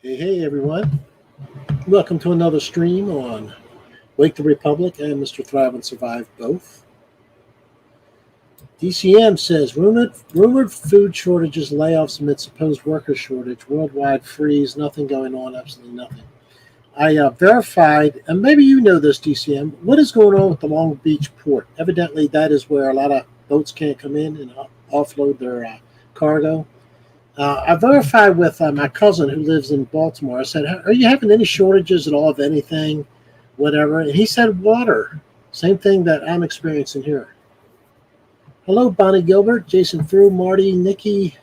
Hey everyone. Welcome to another stream on Wake the Republic and Mr. Thrive and Survive both. DCM says, rumored food shortages, layoffs amid supposed worker shortage, worldwide freeze, nothing going on, absolutely nothing. I verified, and maybe you know this, DCM, what is going on with the Long Beach port? Evidently, that is where a lot of boats can't come in and offload their cargo. I verified with my cousin who lives in Baltimore. I said, are you having any shortages at all of anything, whatever? And he said water. Same thing that I'm experiencing here. Hello, Bonnie Gilbert, Jason Frew, Marty, Nikki.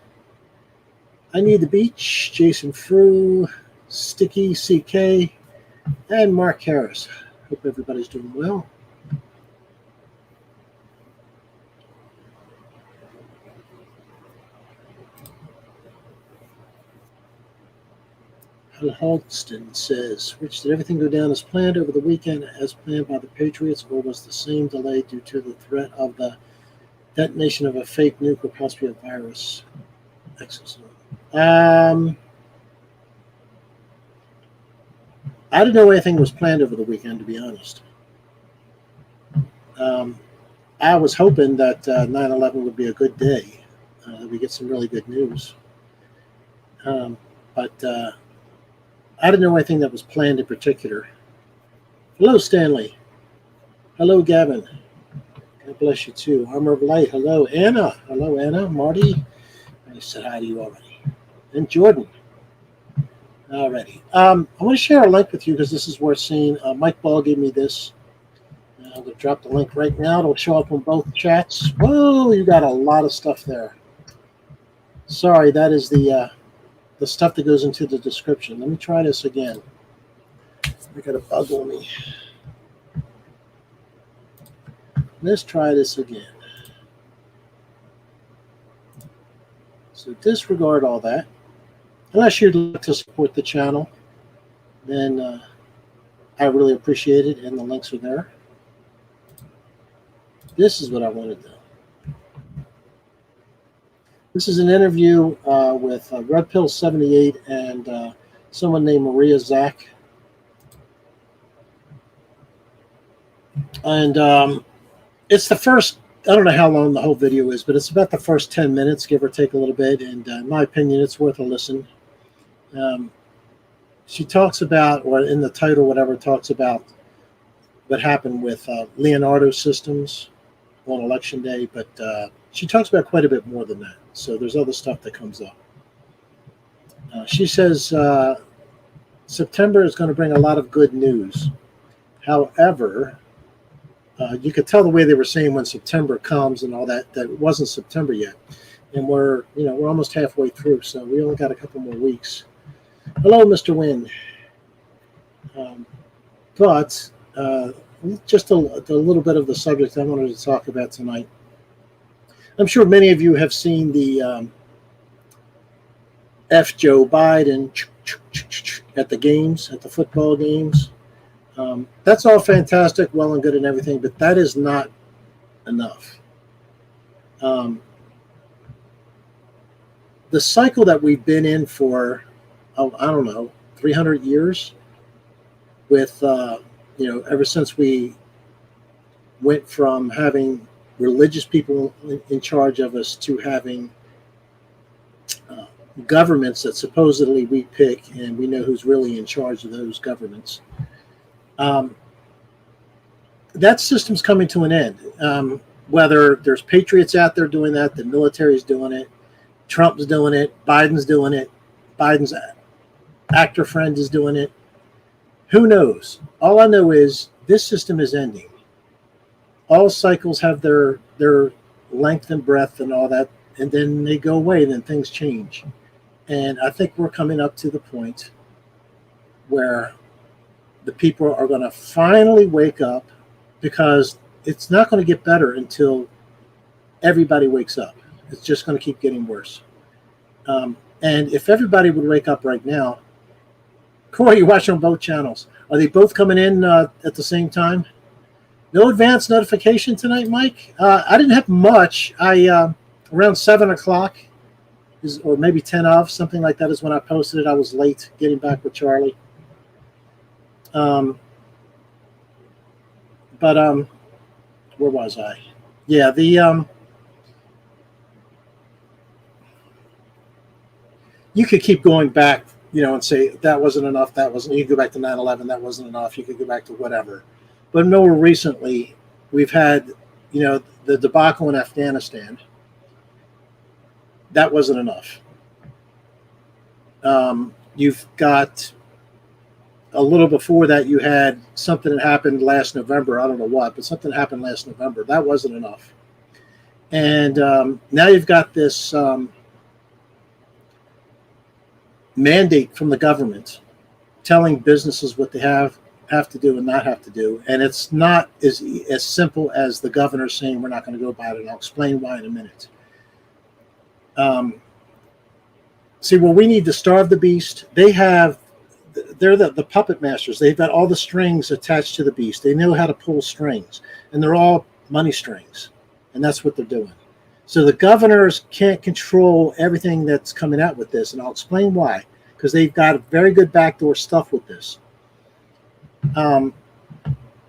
I Need the Beach, Jason Frew, Sticky, CK, and Mark Harris. Hope everybody's doing well. Halston says, Rich, did everything go down as planned over the weekend as planned by the Patriots, or was the same delay due to the threat of the detonation of a fake nuke or possibly a virus? Excellent. I didn't know anything was planned over the weekend, to be honest. I was hoping that 9/11 would be a good day. We get some really good news. But I didn't know anything that was planned in particular. Hello, Stanley. Hello, Gavin. God bless you, too. Armor of Light. Hello, Anna. Hello, Anna. Marty. I said hi to you already. And Jordan. Alrighty. I want to share a link with you because this is worth seeing. Mike Ball gave me this. I'm going to drop the link right now. It'll show up on both chats. Whoa, you got a lot of stuff there. Sorry, that is the stuff that goes into the description. Let me try this again. I got a bug on me. Let's try this again. So disregard all that. Unless you'd like to support the channel, then I really appreciate it, and the links are there. This is what I want to do. This is an interview with Red Pill 78 and someone named Maria Zach. And it's the first, I don't know how long the whole video is, but it's about the first 10 minutes, give or take a little bit. And in my opinion, it's worth a listen. She talks about, or in the title, whatever, talks about what happened with Leonardo Systems on Election Day, but she talks about quite a bit more than that. So there's other stuff that comes up. She says September is going to bring a lot of good news. However, you could tell the way they were saying when September comes and all that, that it wasn't September yet. And we're almost halfway through, so we only got a couple more weeks. Hello, Mr. Wynn. But just a little bit of the subject I wanted to talk about tonight. I'm sure many of you have seen the F. Joe Biden at the games, at the football games. That's all fantastic, well and good and everything, but that is not enough. The cycle that we've been in for, I don't know, 300 years with, ever since we went from having religious people in charge of us to having governments that supposedly we pick, and we know who's really in charge of those governments. That system's coming to an end. Whether there's patriots out there doing that, the military's doing it, Trump's doing it, Biden's doing it, Biden's actor friend is doing it. Who knows? All I know is this system is ending. All cycles have their length and breadth and all that, and then they go away, and then things change. And I think we're coming up to the point where the people are going to finally wake up, because it's not going to get better until everybody wakes up. It's just going to keep getting worse. And if everybody would wake up right now, Corey, you're watching on both channels. Are they both coming in at the same time? No advance notification tonight, Mike? I didn't have much. Around 7 o'clock, or maybe 10 of, something like that is when I posted it. I was late getting back with Charlie. But where was I? Yeah, you could keep going back, and say that wasn't enough. That wasn't. You could go back to 9/11. That wasn't enough. You could go back to whatever. But more recently, we've had, the debacle in Afghanistan. That wasn't enough. You've got a little before that, you had something that happened last November. I don't know what, but something happened last November. That wasn't enough. And now you've got this mandate from the government telling businesses what they have to do and not have to do. And it's not as simple as the governor saying we're not going to go by it. And I'll explain why in a minute. We need to starve the beast. They're the puppet masters. They've got all the strings attached to the beast. They know how to pull strings, and they're all money strings, and that's what they're doing. So the governors can't control everything that's coming out with this, and I'll explain why, because they've got very good backdoor stuff with this.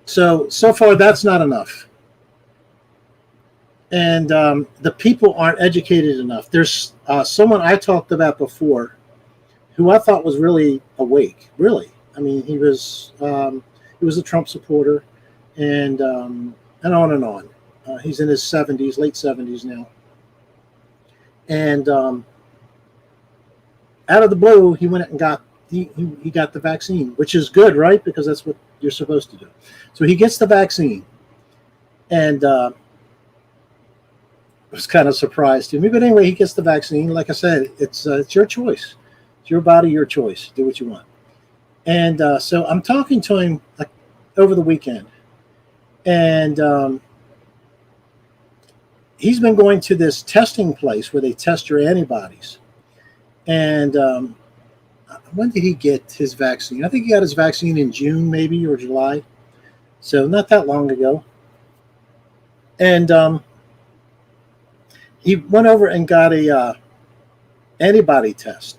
So far, that's not enough. And the people aren't educated enough. There's someone I talked about before who I thought was really awake, really. I mean, he was a Trump supporter, and on and on. He's in his 70s, late 70s now. And out of the blue, he went and got he got the vaccine, which is good, right? Because that's what you're supposed to do. So he gets the vaccine, and I was kind of surprised to me. But anyway, he gets the vaccine. Like I said, it's your choice. It's your body, your choice. Do what you want. And so I'm talking to him over the weekend, and he's been going to this testing place where they test your antibodies. And when did he get his vaccine? I think he got his vaccine in June, maybe, or July. So not that long ago. And he went over and got a antibody test.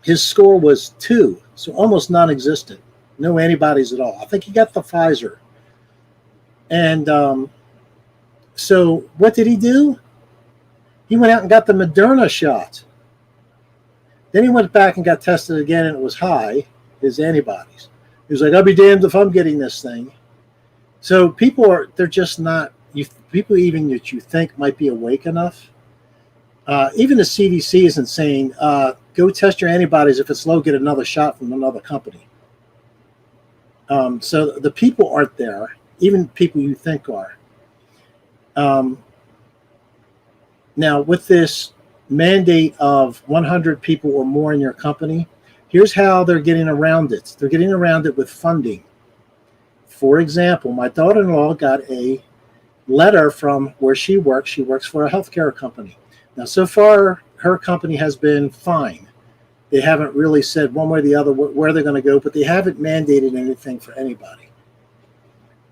His score was 2, so almost non-existent. No antibodies at all. I think he got the Pfizer. And so what did he do? He went out and got the Moderna shot. Then he went back and got tested again, and it was high, his antibodies. He was like, I'll be damned if I'm getting this thing. So they're just not, people even that you think might be awake enough. Even the CDC isn't saying, go test your antibodies. If it's low, get another shot from another company. So the people aren't there, even people you think are. Now, with this mandate of 100 people or more in your company, here's how they're getting around it. They're getting around it with funding. For example, my daughter-in-law got a letter from where she works. She works for a healthcare company. Now, so far, her company has been fine. They haven't really said one way or the other where they're going to go, but they haven't mandated anything for anybody.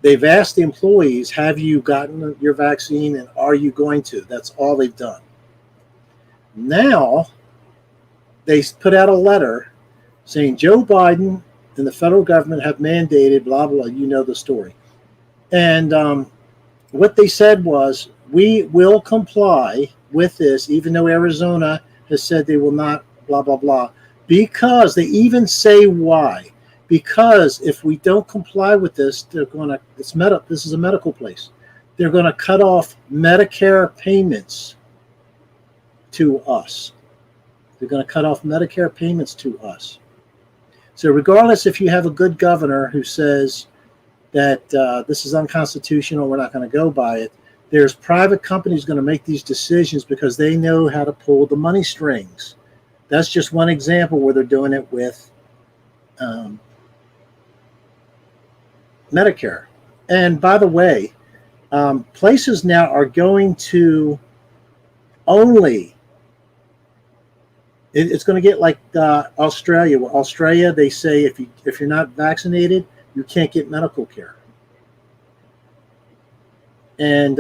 They've asked the employees, have you gotten your vaccine, and are you going to? That's all they've done. Now, they put out a letter saying Joe Biden and the federal government have mandated, blah, blah, you know the story. And what they said was, we will comply with this, even though Arizona has said they will not, blah, blah, blah, because they even say why. Because if we don't comply with this, they're going to, this is a medical place, they're going to cut off Medicare payments to us. They're going to cut off Medicare payments to us. So regardless if you have a good governor who says that this is unconstitutional, we're not going to go by it, there's private companies going to make these decisions because they know how to pull the money strings. That's just one example where they're doing it with Medicare. And by the way, places now are going to only, it's going to get like Australia. Where Australia, they say if you're not vaccinated, you can't get medical care. And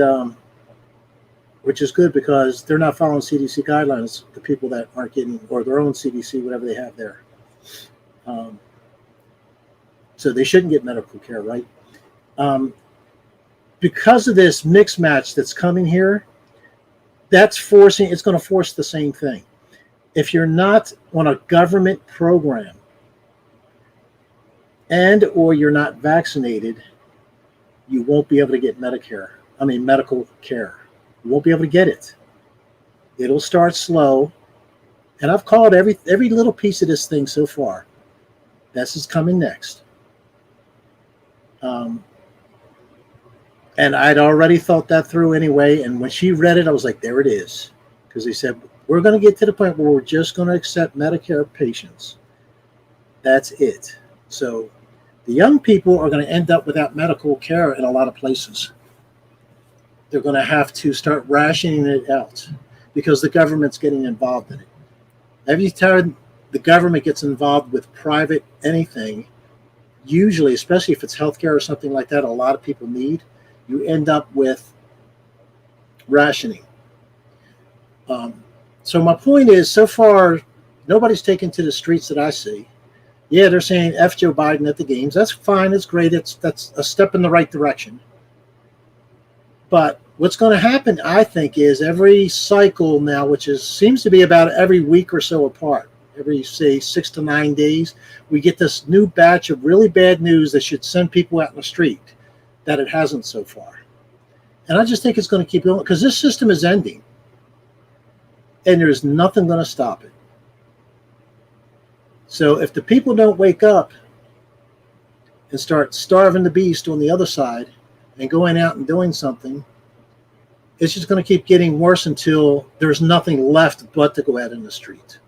which is good because they're not following CDC guidelines, the people that aren't getting, or their own CDC, whatever they have there. So they shouldn't get medical care, right? Because of this mix match that's coming here, it's going to force the same thing. If you're not on a government program and or you're not vaccinated, you won't be able to get medical care. You won't be able to get it. It'll start slow. And I've called every little piece of this thing so far. This is coming next. And I'd already thought that through anyway. And when she read it, I was like, there it is. Because they said, we're going to get to the point where we're just going to accept Medicare patients. That's it. So the young people are going to end up without medical care in a lot of places. They're going to have to start rationing it out because the government's getting involved in it. Every time the government gets involved with private anything, usually, especially if it's healthcare or something like that, a lot of people need, you end up with rationing. So my point is, so far, nobody's taken to the streets that I see. Yeah, they're saying F Joe Biden at the games. That's fine. It's great. That's a step in the right direction. But what's going to happen, I think, is every cycle now, which seems to be about every week or so apart, every, say, 6 to 9 days, we get this new batch of really bad news that should send people out in the street that it hasn't so far. And I just think it's going to keep going because this system is ending. And there's nothing going to stop it. So if the people don't wake up and start starving the beast on the other side and going out and doing something, it's just going to keep getting worse until there's nothing left but to go out in the street.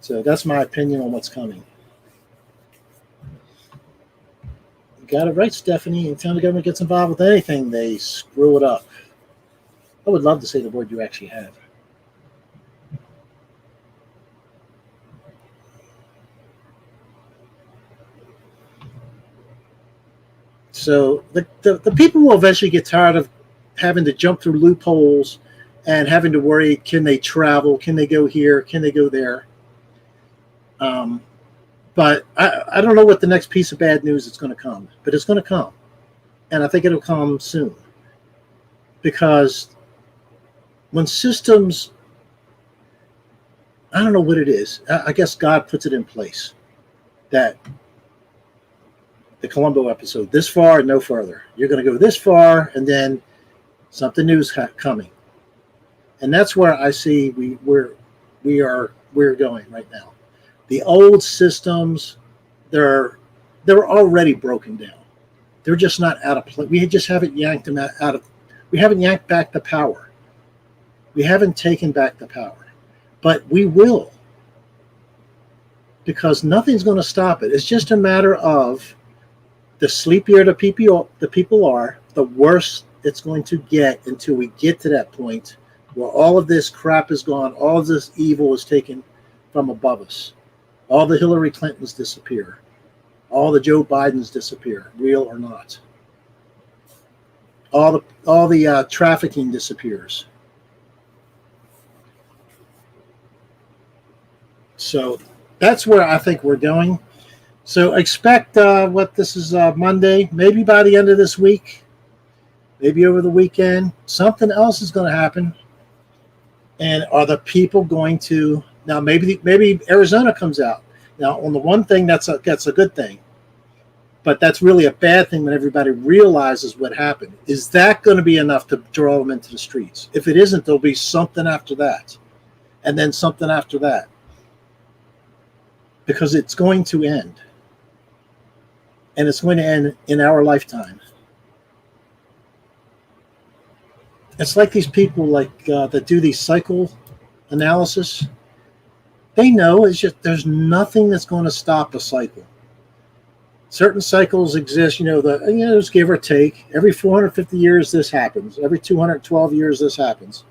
So that's my opinion on what's coming. You got it right, Stephanie. Anytime the government gets involved with anything, they screw it up. I would love to say the word you actually have. So the people will eventually get tired of having to jump through loopholes and having to worry, can they travel? Can they go here? Can they go there? But I don't know what the next piece of bad news is going to come, but it's going to come. And I think it'll come soon. Because when systems, I don't know what it is. I guess God puts it in place. That the Columbo episode, this far and no further. You're going to go this far, and then something new's coming. And that's where I see we're going right now. The old systems, they're already broken down. They're just not out of place. We just haven't yanked them out of. We haven't yanked back the power. We haven't taken back the power, but we will, because nothing's going to stop it. It's just a matter of the sleepier the people are, the worse it's going to get until we get to that point where all of this crap is gone, all of this evil is taken from above us. All the Hillary Clintons disappear. All the Joe Bidens disappear, real or not. All the trafficking disappears. So that's where I think we're going. So expect what this is Monday, maybe by the end of this week, maybe over the weekend, something else is going to happen. And are the people going to now? Maybe Arizona comes out now. On the one thing, that's a good thing, but that's really a bad thing when everybody realizes what happened. Is that going to be enough to draw them into the streets? If it isn't, there'll be something after that, and then something after that, because it's going to end. And it's going to end in our lifetime. It's like these people that do these cycle analysis. They know it's just there's nothing that's going to stop a cycle. Certain cycles exist, just give or take. Every 450 years this happens. Every 212 years this happens.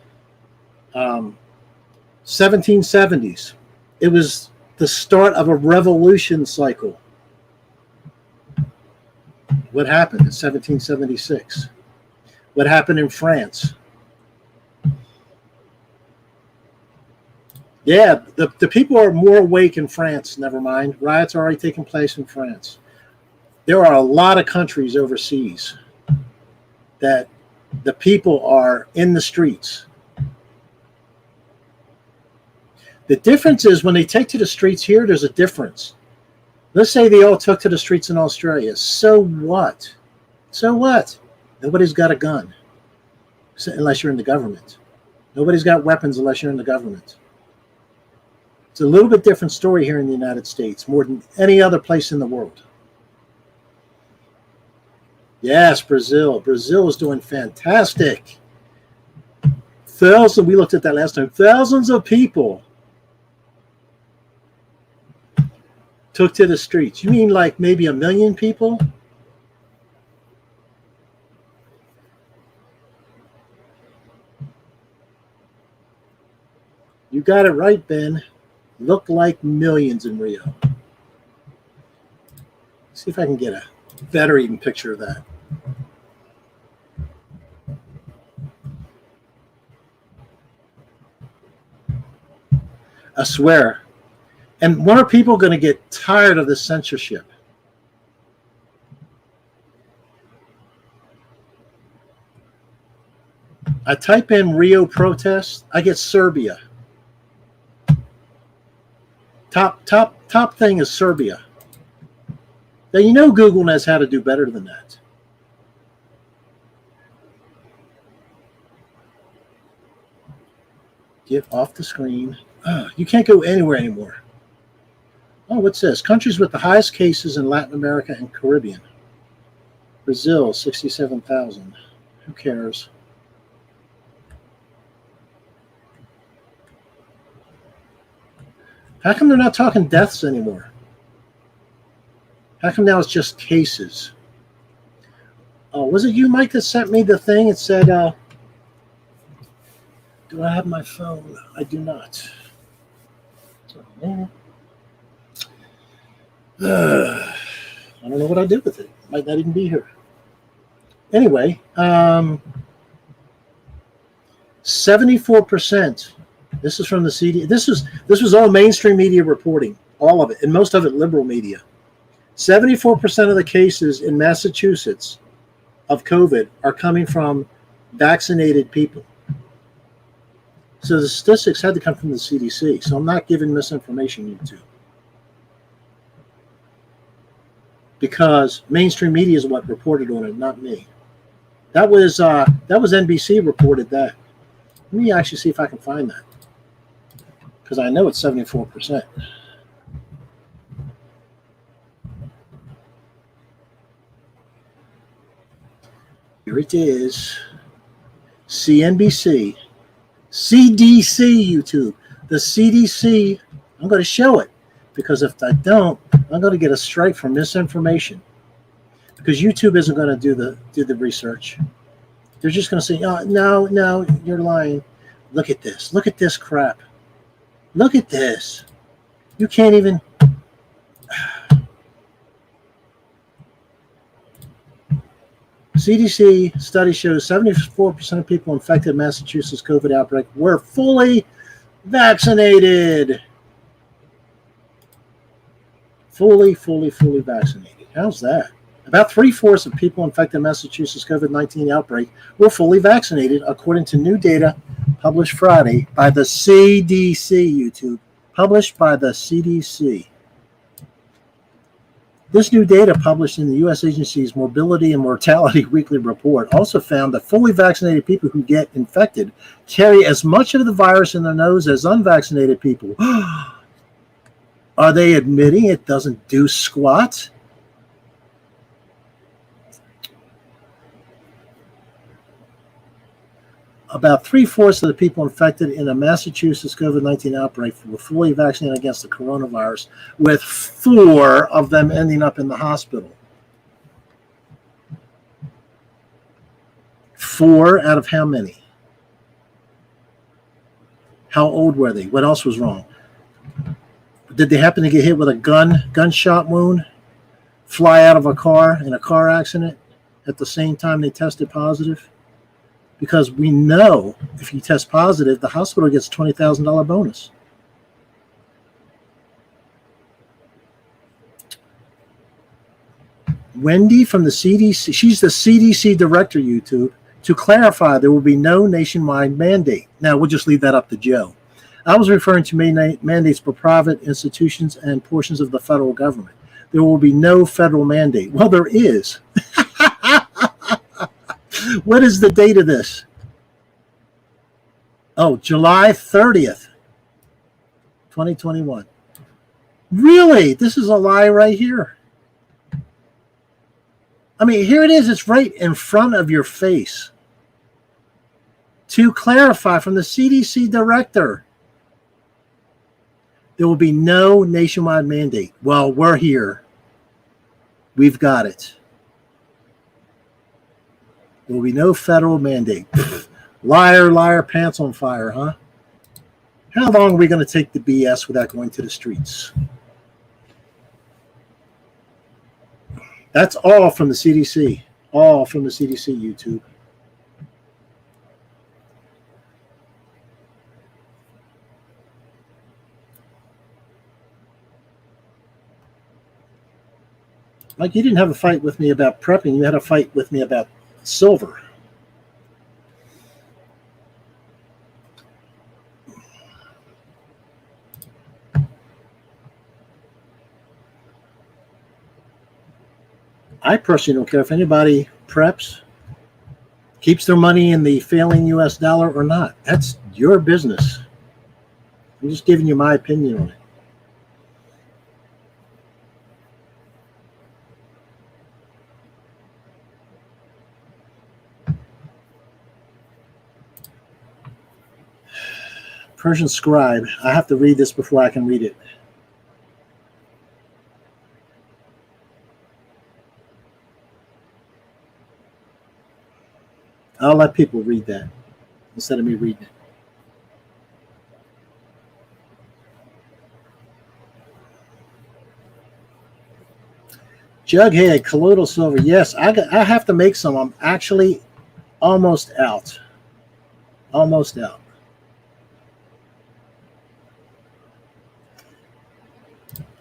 1770s. It was the start of a revolution cycle. What happened in 1776? What happened in France? Yeah, the people are more awake in France. Never mind. Riots are already taking place in France. There are a lot of countries overseas that the people are in the streets. The difference is when they take to the streets here, there's a difference. Let's say they all took to the streets in Australia. So what? So what? Nobody's got a gun unless you're in the government. Nobody's got weapons unless you're in the government. It's a little bit different story here in the United States, more than any other place in the world. Yes, Brazil. Brazil is doing fantastic. We looked at that last time. Thousands of people took to the streets. You mean like maybe 1 million people? You got it right, Ben. Looked like millions in Rio. See if I can get a better even picture of that. I swear. And when are people going to get tired of this censorship? I type in Rio protests, I get Serbia. Top thing is Serbia. Now you know Google knows how to do better than that. Get off the screen. You can't go anywhere anymore. Oh, what's this? Countries with the highest cases in Latin America and Caribbean. Brazil, 67,000. Who cares? How come they're not talking deaths anymore? How come now it's just cases? Oh, was it you, Mike, that sent me the thing? It said, do I have my phone? I do not. Oh, I don't know what I did with it. Might not even be here. Anyway, 74%. This is from the CD. This was all mainstream media reporting, all of it, and most of it liberal media. 74% of the cases in Massachusetts of COVID are coming from vaccinated people. So the statistics had to come from the CDC. So I'm not giving misinformation, YouTube, because mainstream media is what reported on it, not me. That was NBC reported that. Let me actually see if I can find that, because I know it's 74%. Here it is. CNBC. CDC, YouTube. The CDC, I'm going to show it, because if I don't, I'm going to get a strike for misinformation, because YouTube isn't going to do the research. They're just going to say, oh, no, you're lying. Look at this. Look at this crap. Look at this. You can't even. CDC study shows 74% of people infected in Massachusetts COVID outbreak were fully vaccinated. Fully vaccinated. How's that? About 3/4 of people infected in Massachusetts COVID-19 outbreak were fully vaccinated, according to new data published Friday by the CDC, YouTube. Published by the CDC. This new data, published in the U.S. agency's Morbidity and Mortality Weekly Report, also found that fully vaccinated people who get infected carry as much of the virus in their nose as unvaccinated people. Are they admitting it doesn't do squat? About 3/4 of the people infected in a Massachusetts COVID-19 outbreak were fully vaccinated against the coronavirus, with 4 of them ending up in the hospital. 4 out of how many? How old were they? What else was wrong? Did they happen to get hit with a gunshot wound, fly out of a car in a car accident at the same time they tested positive? Because we know if you test positive, the hospital gets a $20,000 bonus. Wendy from the CDC, she's the CDC director, YouTube, to clarify there will be no nationwide mandate. Now, we'll just leave that up to Joe. I was referring to mandates for private institutions and portions of the federal government. There will be no federal mandate. Well, there is. What is the date of this? Oh, July 30th, 2021. Really? This is a lie right here. I mean, here it is. It's right in front of your face. To clarify from the CDC director, there will be no nationwide mandate. Well, we're here. We've got it. There will be no federal mandate. Liar, liar, pants on fire, huh? How long are we going to take the BS without going to the streets? That's all from the CDC. All from the CDC, YouTube. Like, you didn't have a fight with me about prepping. You had a fight with me about silver. I personally don't care if anybody preps, keeps their money in the failing US dollar or not. That's your business. I'm just giving you my opinion on it. Persian scribe. I have to read this before I can read it. I'll let people read that instead of me reading it. Jughead, colloidal silver. Yes, I have to make some. I'm actually almost out. Almost out.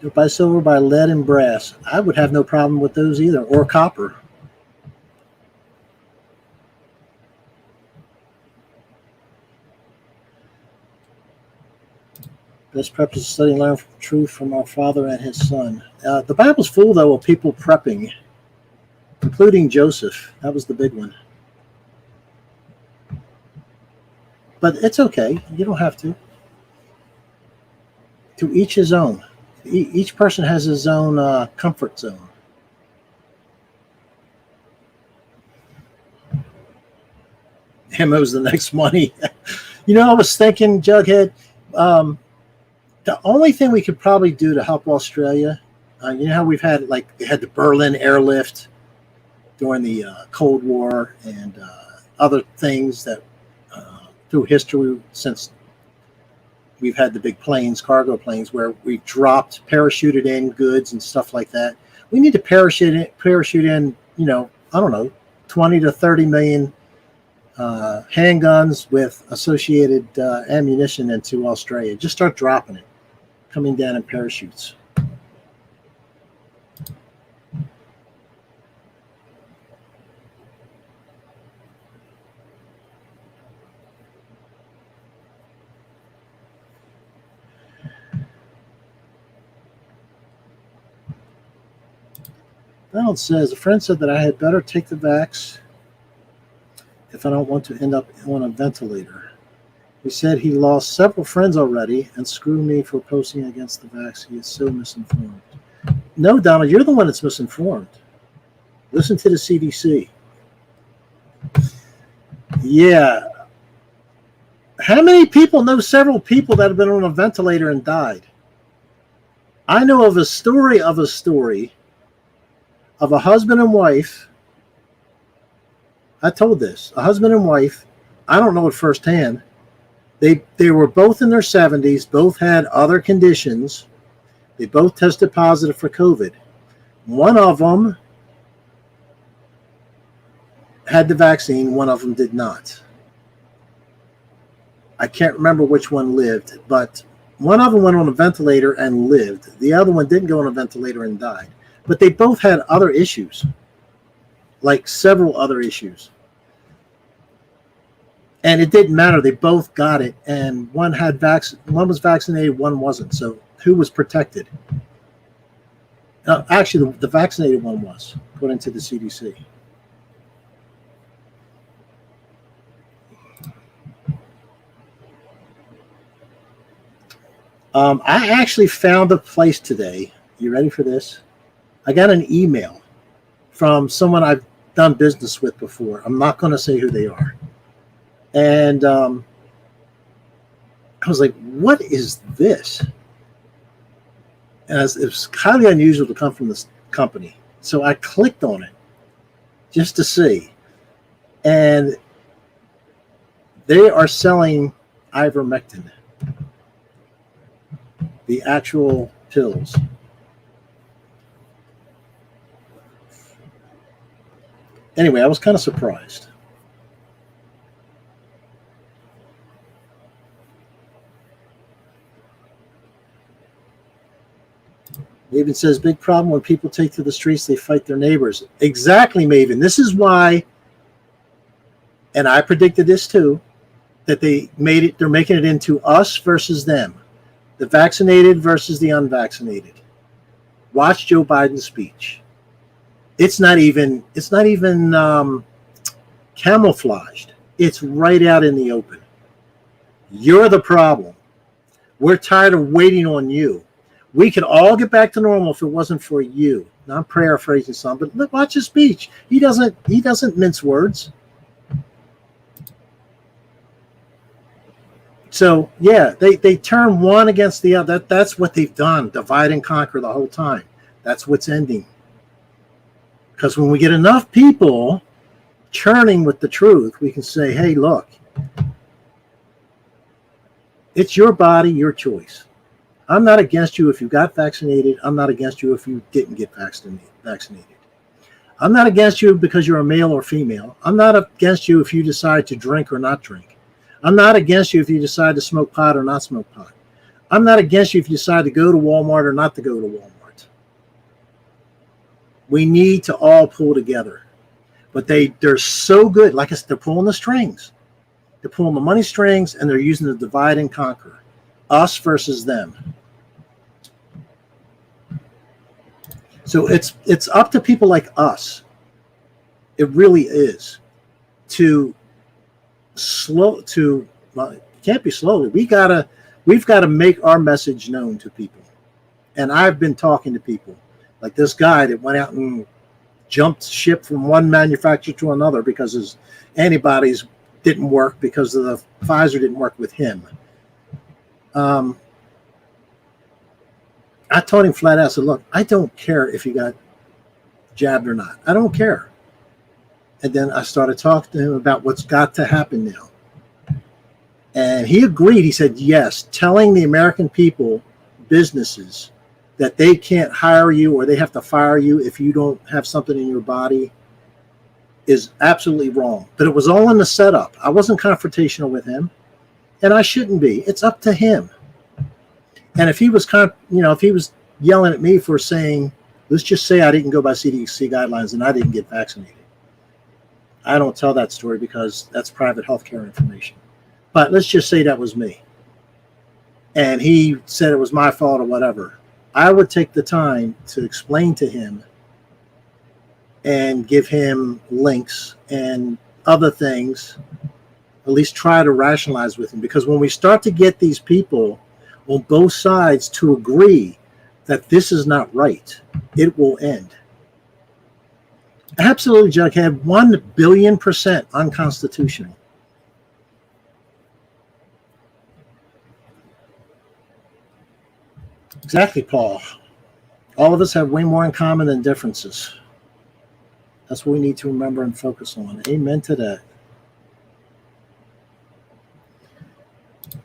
Do buy silver, buy lead and brass. I would have no problem with those either, or copper. Best prep is studying, learn from truth from our father and his son. The Bible's full, though, of people prepping, including Joseph. That was the big one. But it's okay. You don't have to. To each his own. Each person has his own comfort zone. Ammo's the next money. You know, I was thinking, Jughead, the only thing we could probably do to help Australia, you know how we've had, like, they had the Berlin airlift during the Cold War and other things that through history since we've had the big planes, cargo planes, where we dropped, parachuted in goods and stuff like that. We need to parachute in, you know, I don't know, 20 to 30 million handguns with associated ammunition into Australia. Just start dropping it, coming down in parachutes. Donald says, a friend said that I had better take the vax if I don't want to end up on a ventilator. He said he lost several friends already and screw me for posting against the vax. He is so misinformed. No, Donald, you're the one that's misinformed. Listen to the CDC. Yeah. How many people know several people that have been on a ventilator and died? I know of a story of a husband and wife. I told this. A husband and wife. I don't know it firsthand. They were both in their 70s, both had other conditions. They both tested positive for COVID. One of them had the vaccine, one of them did not. I can't remember which one lived, but one of them went on a ventilator and lived. The other one didn't go on a ventilator and died. But they both had other issues, like several other issues. And it didn't matter. They both got it. And one was vaccinated, one wasn't. So who was protected? Actually, the vaccinated one was, according to the CDC. I actually found a place today. You ready for this? I got an email from someone I've done business with before. I'm not going to say who they are. And I was like, what is this? And it was highly unusual to come from this company. So I clicked on it just to see. And they are selling ivermectin, the actual pills. Anyway, I was kind of surprised. Maven says, big problem when people take to the streets, they fight their neighbors. Exactly, Maven. This is why, and I predicted this too, that they're making it into us versus them. The vaccinated versus the unvaccinated. Watch Joe Biden's speech. It's not even camouflaged. It's right out in the open. You're the problem. We're tired of waiting on you. We could all get back to normal if it wasn't for you. Now, I'm paraphrasing some, but look, watch his speech. He doesn't mince words. So yeah, they turn one against the other. That's what they've done. Divide and conquer the whole time. That's what's ending. Because when we get enough people churning with the truth, we can say, hey, look, it's your body, your choice. I'm not against you if you got vaccinated. I'm not against you if you didn't get vaccinated. I'm not against you because you're a male or female. I'm not against you if you decide to drink or not drink. I'm not against you if you decide to smoke pot or not smoke pot. I'm not against you if you decide to go to Walmart or not to go to Walmart. We need to all pull together. But they're so good. Like I said, they're pulling the strings. They're pulling the money strings, and they're using the divide and conquer. Us versus them. So it's up to people like us. It really is to well, it can't be slowly. We've got to make our message known to people. And I've been talking to people like this guy that went out and jumped ship from one manufacturer to another because his antibodies didn't work because of the Pfizer didn't work with him. I told him flat out, I said, look, I don't care if you got jabbed or not. I don't care. And then I started talking to him about what's got to happen now. And he agreed. He said, yes, telling the American people, businesses, that they can't hire you or they have to fire you if you don't have something in your body is absolutely wrong. But it was all in the setup. I wasn't confrontational with him, and I shouldn't be. It's up to him. And if he was if he was yelling at me for saying, let's just say I didn't go by CDC guidelines and I didn't get vaccinated. I don't tell that story because that's private healthcare information. But let's just say that was me. And he said it was my fault or whatever. I would take the time to explain to him and give him links and other things, at least try to rationalize with him. Because when we start to get these people on both sides to agree that this is not right, it will end. Absolutely, Jack, 1,000,000,000% unconstitutional. Exactly, Paul. All of us have way more in common than differences. That's what we need to remember and focus on. Amen to that.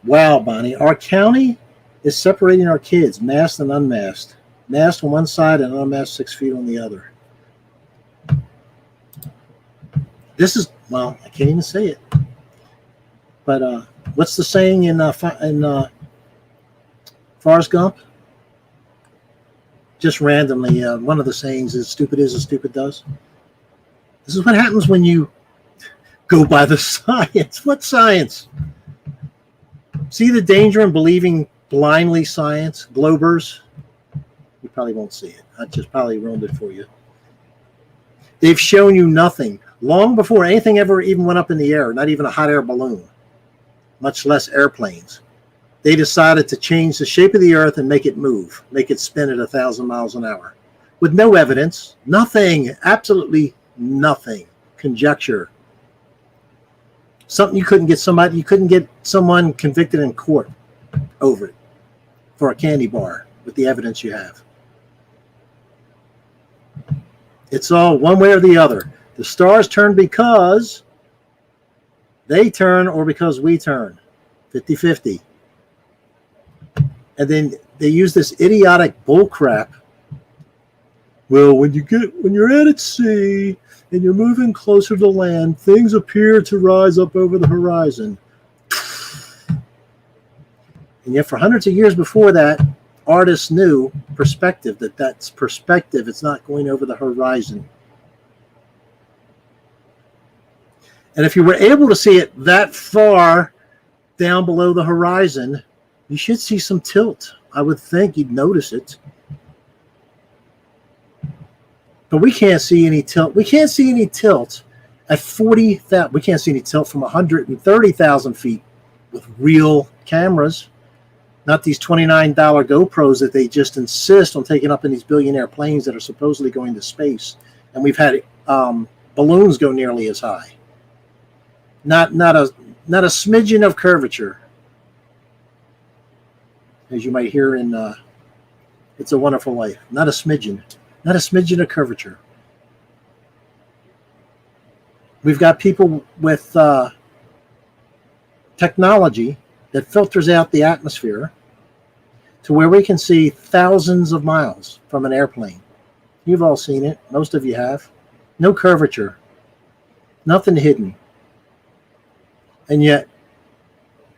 Wow, Bonnie. Our county is separating our kids, masked and unmasked. Masked on one side and unmasked 6 feet on the other. This is, well, I can't even say it. But what's the saying in Forrest Gump? just randomly, one of the sayings is stupid is as stupid does. This is what happens when you go by the science. What science? See the danger in believing blindly science? Globers? You probably won't see it. I just probably ruined it for you. They've shown you nothing. Long before anything ever even went up in the air, not even a hot air balloon, much less airplanes. They decided to change the shape of the earth and make it move, make it spin at 1,000 miles an hour. With no evidence, nothing, absolutely nothing. Conjecture. Something you couldn't get someone convicted in court over it for a candy bar with the evidence you have. It's all one way or the other. The stars turn because they turn or because we turn. 50-50. And then they use this idiotic bullcrap. Well, when you're out at sea and you're moving closer to land, things appear to rise up over the horizon. And yet for hundreds of years before that, artists knew perspective, that's perspective. It's not going over the horizon. And if you were able to see it that far down below the horizon, you should see some tilt. I would think you'd notice it. But we can't see any tilt. We can't see any tilt at 40,000. We can't see any tilt from 130,000 feet with real cameras. Not these $29 GoPros that they just insist on taking up in these billionaire planes that are supposedly going to space. And we've had balloons go nearly as high. Not a smidgen of curvature, as you might hear in It's a Wonderful Life. Not a smidgen of curvature. We've got people with technology that filters out the atmosphere to where we can see thousands of miles from an airplane. You've all seen it. Most of you have. No curvature. Nothing hidden. And yet,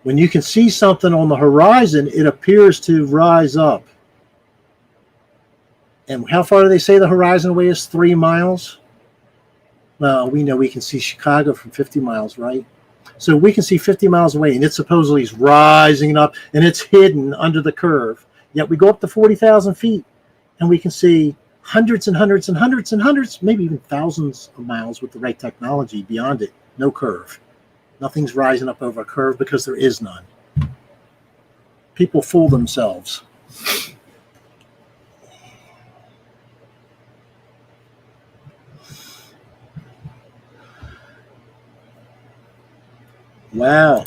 when you can see something on the horizon, it appears to rise up. And how far do they say the horizon away is? 3 miles? Well, we know we can see Chicago from 50 miles, right? So we can see 50 miles away, and it supposedly is rising up, and it's hidden under the curve. Yet we go up to 40,000 feet, and we can see hundreds and hundreds and hundreds and hundreds, maybe even thousands of miles with the right technology beyond it. No curve. Nothing's rising up over a curve because there is none. People fool themselves. Wow.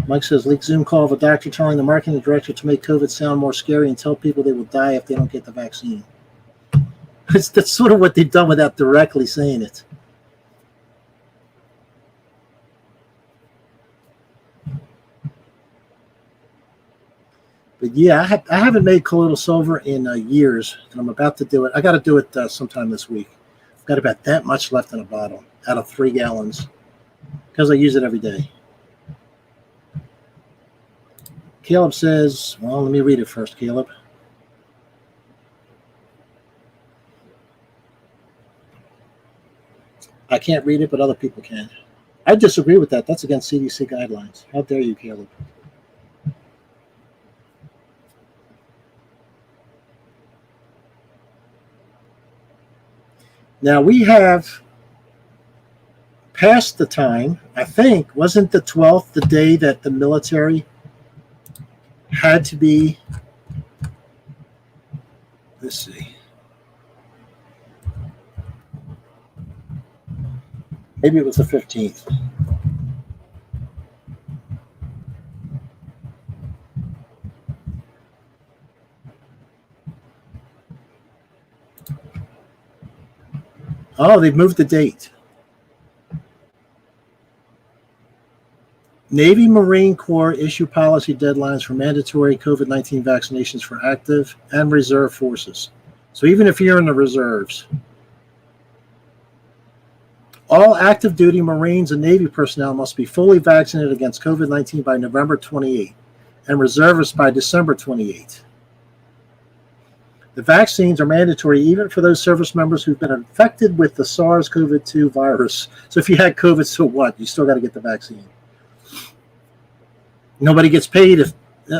Mike says, leak Zoom call of a doctor telling the marketing director to make COVID sound more scary and tell people they will die if they don't get the vaccine. That's sort of what they've done without directly saying it. But yeah, I haven't made colloidal silver in years, and I'm about to do it. I got to do it sometime this week. I've got about that much left in a bottle out of 3 gallons because I use it every day. Caleb says, well, let me read it first, Caleb. I can't read it, but other people can. I disagree with that. That's against CDC guidelines. How dare you, Caleb? Now, we have passed the time, I think, wasn't the 12th the day that the military had to be, let's see, maybe it was the 15th. Oh, they've moved the date. Navy Marine Corps issue policy deadlines for mandatory COVID-19 vaccinations for active and reserve forces. So even if you're in the reserves, all active duty Marines and Navy personnel must be fully vaccinated against COVID-19 by November 28 and reservists by December 28. The vaccines are mandatory even for those service members who've been infected with the SARS-CoV-2 virus. So if you had COVID, so what? You still got to get the vaccine. Nobody gets paid if,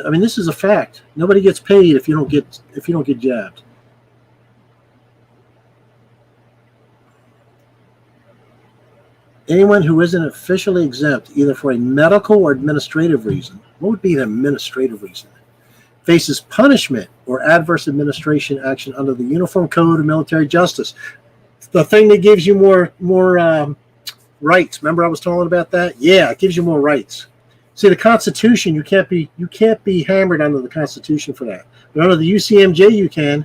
I mean, this is a fact. Nobody gets paid if you don't get jabbed. Anyone who isn't officially exempt, either for a medical or administrative reason, what would be an administrative reason? Faces punishment or adverse administration action under the Uniform Code of Military Justice. The thing that gives you more rights. Remember I was talking about that? Yeah, it gives you more rights. See, the Constitution, you can't be hammered under the Constitution for that. But under the UCMJ, you can,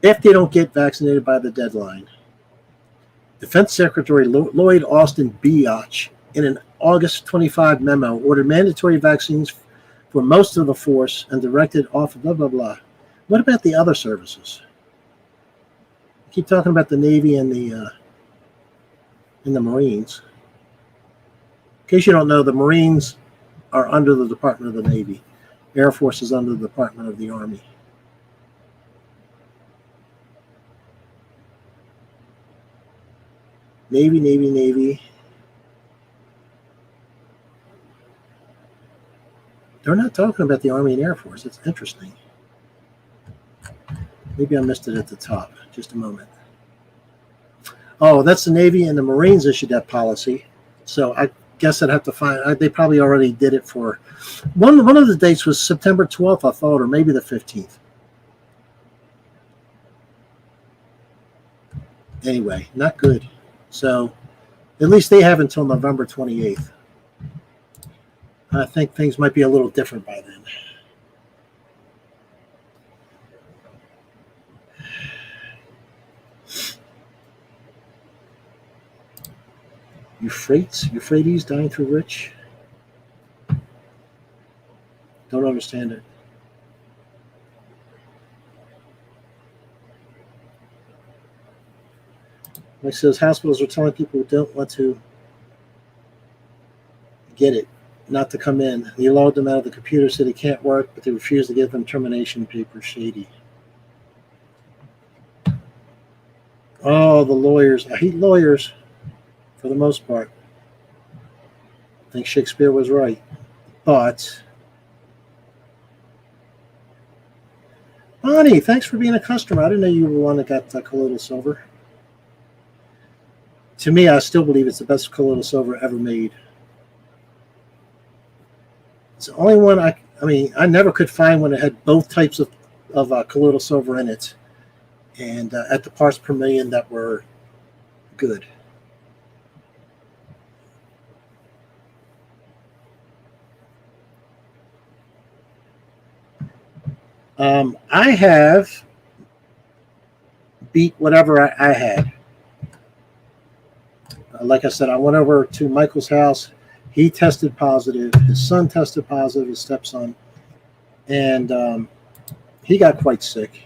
if they don't get vaccinated by the deadline. Defense Secretary Lloyd Austin Biotch, in an August 25 memo, ordered mandatory vaccines for most of the force and directed off blah, blah, blah. What about the other services? I keep talking about the Navy and the Marines. In case you don't know, the Marines are under the Department of the Navy. Air Force is under the Department of the Army. Navy. They're not talking about the Army and Air Force. It's interesting. Maybe I missed it at the top. Just a moment. Oh, that's the Navy and the Marines issued that policy. So I guess I'd have to find. They probably already did it for one of the dates was September 12th, I thought, or maybe the 15th. Anyway, not good. So at least they have until November 28th. I think things might be a little different by then. Euphrates dying through rich? Don't understand it. Like says, hospitals are telling people who don't want to get it not to come in. They logged them out of the computer, said it can't work, but they refused to give them termination papers. Shady. Oh, the lawyers. I hate lawyers for the most part. I think Shakespeare was right. But Bonnie, thanks for being a customer. I didn't know you were one that got colloidal silver. To me, I still believe it's the best colloidal silver ever made. It's the only one I mean, I never could find one that had both types of colloidal silver in it, and at the parts per million that were good. I have beat whatever I had. Like I said, I went over to Michael's house. He tested positive. His son tested positive, his stepson. And he got quite sick.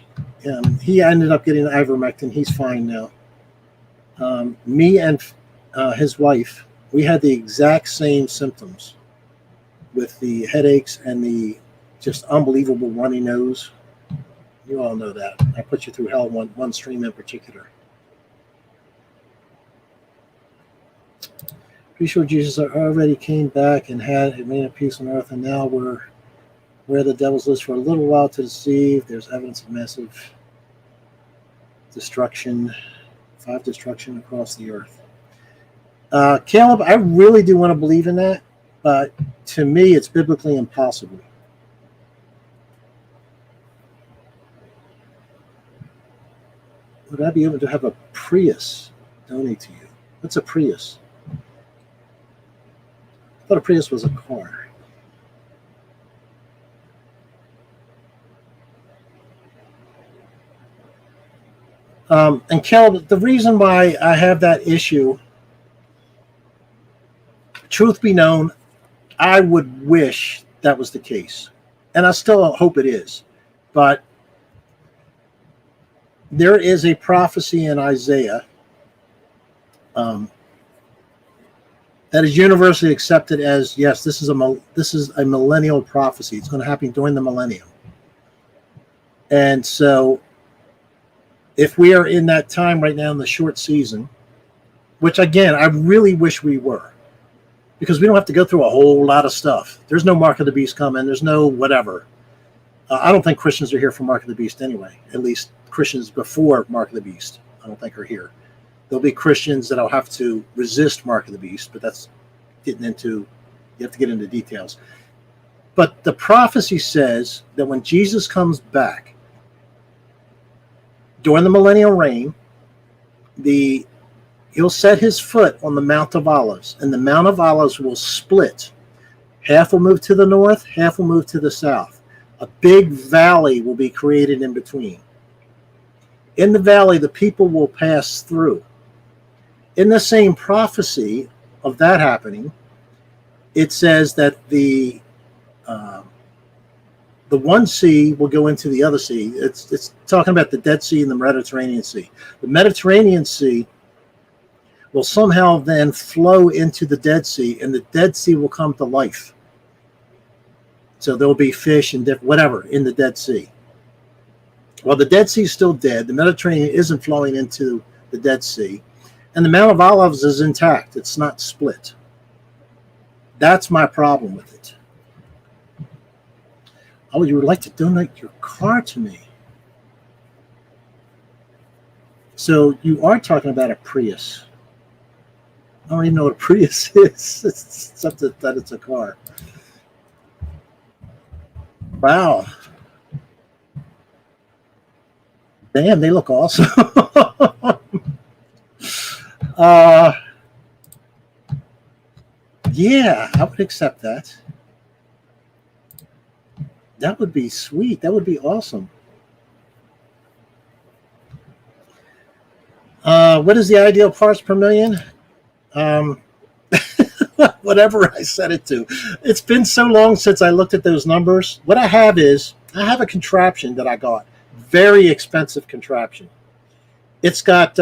He ended up getting ivermectin. He's fine now. Me and his wife, we had the exact same symptoms with the headaches and the just unbelievable runny nose. You all know that. I put you through hell one stream in particular. Pretty sure Jesus already came back and had it made a peace on earth, and now we're where the devil's lives for a little while to deceive. There's evidence of massive destruction, 5 destruction across the earth. Caleb, I really do want to believe in that, but to me, it's biblically impossible. Would I be able to have a Prius donate to you? What's a Prius? I thought a Prius was a car. And Caleb, the reason why I have that issue, truth be known, I would wish that was the case. And I still hope it is. But there is a prophecy in Isaiah that is universally accepted as, yes, this is a millennial prophecy. It's going to happen during the millennium. And so if we are in that time right now in the short season, which again, I really wish we were, because we don't have to go through a whole lot of stuff. There's no Mark of the Beast coming. There's no whatever. I don't think Christians are here for Mark of the Beast anyway. At least Christians before Mark of the Beast, I don't think are here. There'll be Christians that'll have to resist Mark of the Beast, but that's getting into, you have to get into details. But the prophecy says that when Jesus comes back during the millennial reign, he'll set his foot on the Mount of Olives, and the Mount of Olives will split. Half will move to the north, half will move to the south. A big valley will be created in between. In the valley, the people will pass through. In the same prophecy of that happening, it says that the one sea will go into the other sea. It's talking about the Dead Sea and the Mediterranean Sea. The Mediterranean Sea will somehow then flow into the Dead Sea, and the Dead Sea will come to life. So there'll be fish and whatever in the Dead Sea. Well, the Dead Sea is still dead. The Mediterranean isn't flowing into the Dead Sea. And the Mount of Olives is intact. It's not split. That's my problem with it. Oh, you would like to donate your car to me. So you are talking about a Prius. I don't even know what a Prius is, except that it's a car. Wow. Damn, they look awesome. Yeah, I would accept that. That would be sweet. That would be awesome. What is the ideal parts per million? Whatever I set it to. It's been so long since I looked at those numbers. What I have is, I have a contraption that I got. Very expensive contraption. It's got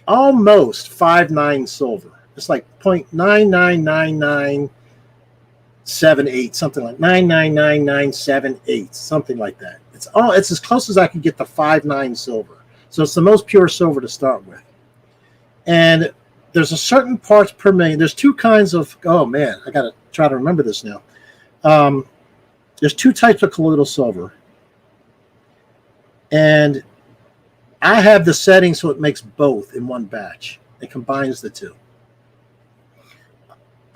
almost 5.9 silver. It's like 0.999978, something like 9999978, something like that. It's as close as I can get to 5.9 silver. So it's the most pure silver to start with. And there's a certain parts per million. There's two kinds of, oh man, I got to try to remember this now. There's two types of colloidal silver. And I have the setting so it makes both in one batch. It combines the two.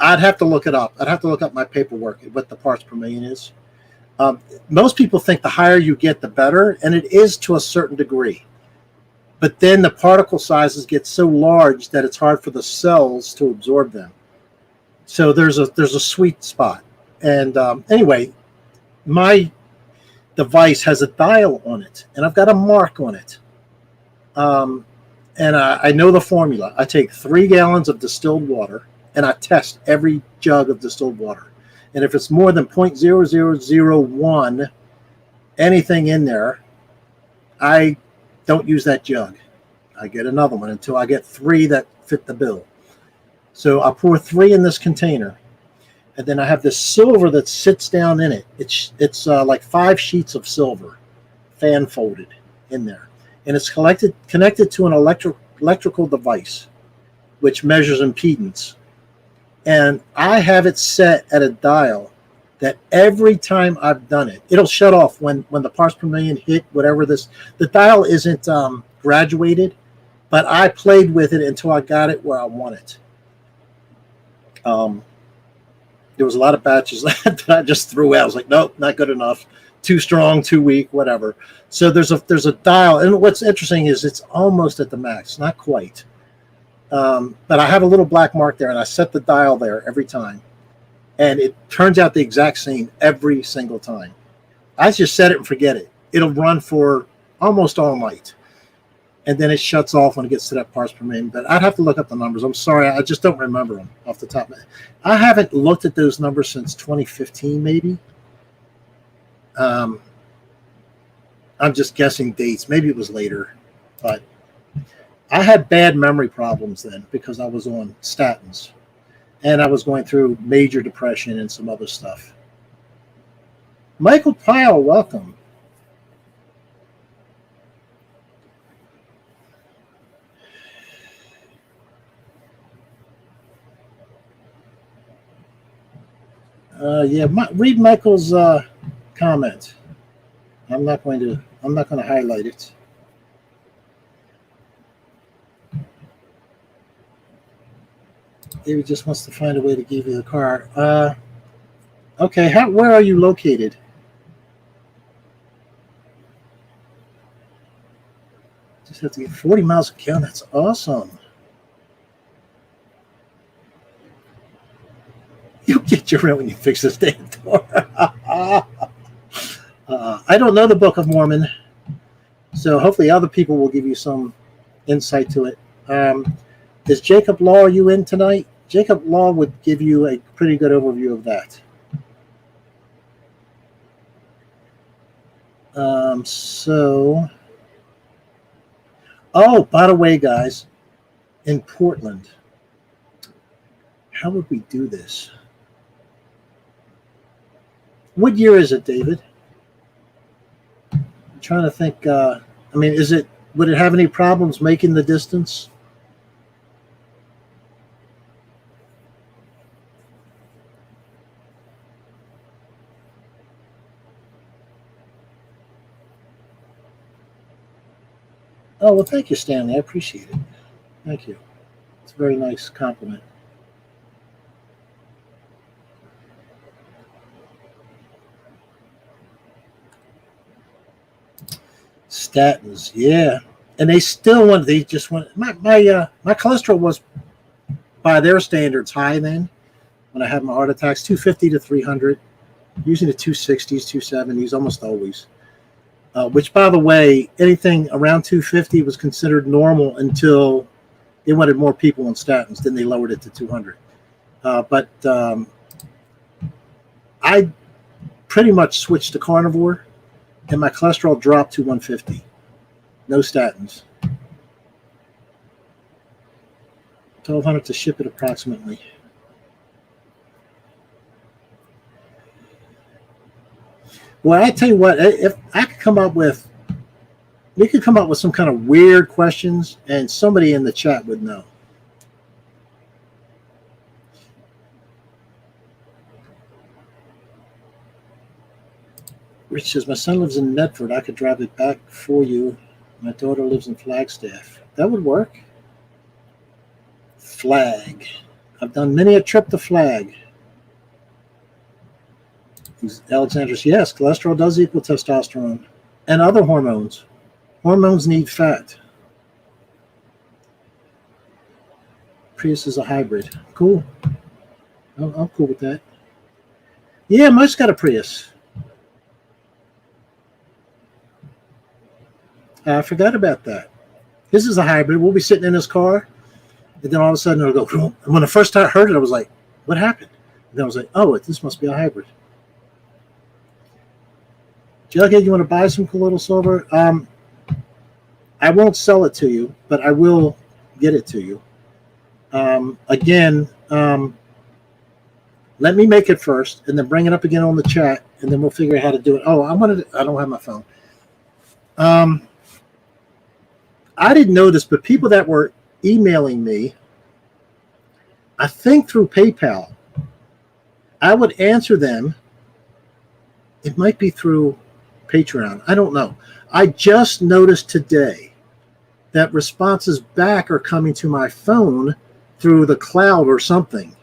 I'd have to look it up. I'd have to look up my paperwork, what the parts per million is. Most people think the higher you get, the better, and it is to a certain degree. But then the particle sizes get so large that it's hard for the cells to absorb them. So there's a sweet spot. And anyway, my device has a dial on it, and I've got a mark on it. And I know the formula. I take 3 gallons of distilled water, and I test every jug of distilled water. And if it's more than 0.0001 anything in there, I don't use that jug. I get another one until I get 3 that fit the bill. So I pour 3 in this container, and then I have this silver that sits down in it. It's like 5 sheets of silver, fan folded in there, and it's connected to an electrical device, which measures impedance. And I have it set at a dial that every time I've done it, it'll shut off when the parts per million hit whatever this. The dial isn't graduated, but I played with it until I got it where I want it. There was a lot of batches that I just threw out. I was like, nope, not good enough. Too strong, too weak, whatever. So there's a dial, and what's interesting is it's almost at the max, not quite. But I have a little black mark there, and I set the dial there every time. And it turns out the exact same every single time. I just set it and forget it. It'll run for almost all night. And then it shuts off when it gets to that parts per million. But I'd have to look up the numbers. I'm sorry, I just don't remember them off the top of my head. I haven't looked at those numbers since 2015, maybe. I'm just guessing dates. Maybe it was later. But I had bad memory problems then because I was on statins. And I was going through major depression and some other stuff. Michael Pyle, welcome. Yeah, read Michael's comment. I'm not going to highlight it. David just wants to find a way to give you the car. Okay, where are you located? Just have to get 40 miles a gallon. That's awesome. You'll get your rent when you fix this damn door. I don't know the Book of Mormon, so hopefully other people will give you some insight to it. Is Jacob Law, are you in tonight? Jacob Law would give you a pretty good overview of that. Oh, by the way, guys, in Portland, how would we do this? What year is it, David? I'm trying to think. I mean, would it have any problems making the distance? Oh, well, thank you, Stanley. I appreciate it. Thank you. It's a very nice compliment. Statins, yeah. And they just want, my cholesterol was, by their standards, high then when I had my heart attacks, 250 to 300, using the 260s, 270s, almost always. Which, by the way, anything around 250 was considered normal until they wanted more people on statins. Then they lowered it to 200. But I pretty much switched to carnivore, and my cholesterol dropped to 150. No statins. $1,200 to ship it approximately. Well, I tell you what, if I could come up with, we could come up with some kind of weird questions, and somebody in the chat would know. Rich says, my son lives in Medford. I could drive it back for you. My daughter lives in Flagstaff. That would work. Flag. I've done many a trip to Flag. Alexander's, yes, cholesterol does equal testosterone and other hormones. Hormones need fat. Prius is a hybrid. Cool. I'm cool with that. Yeah, Mike's got a Prius. I forgot about that. This is a hybrid. We'll be sitting in his car, and then all of a sudden it'll go. And when I first heard it, I was like, what happened? And then I was like, oh, this must be a hybrid. Jughead, you want to buy some colloidal silver? I won't sell it to you, but I will get it to you. Again, let me make it first, and then bring it up again on the chat, and then we'll figure out how to do it. Oh, I don't have my phone. I didn't know this, but people that were emailing me, I think through PayPal, I would answer them. It might be through Patreon. I don't know. I just noticed today that responses back are coming to my phone through the cloud or something.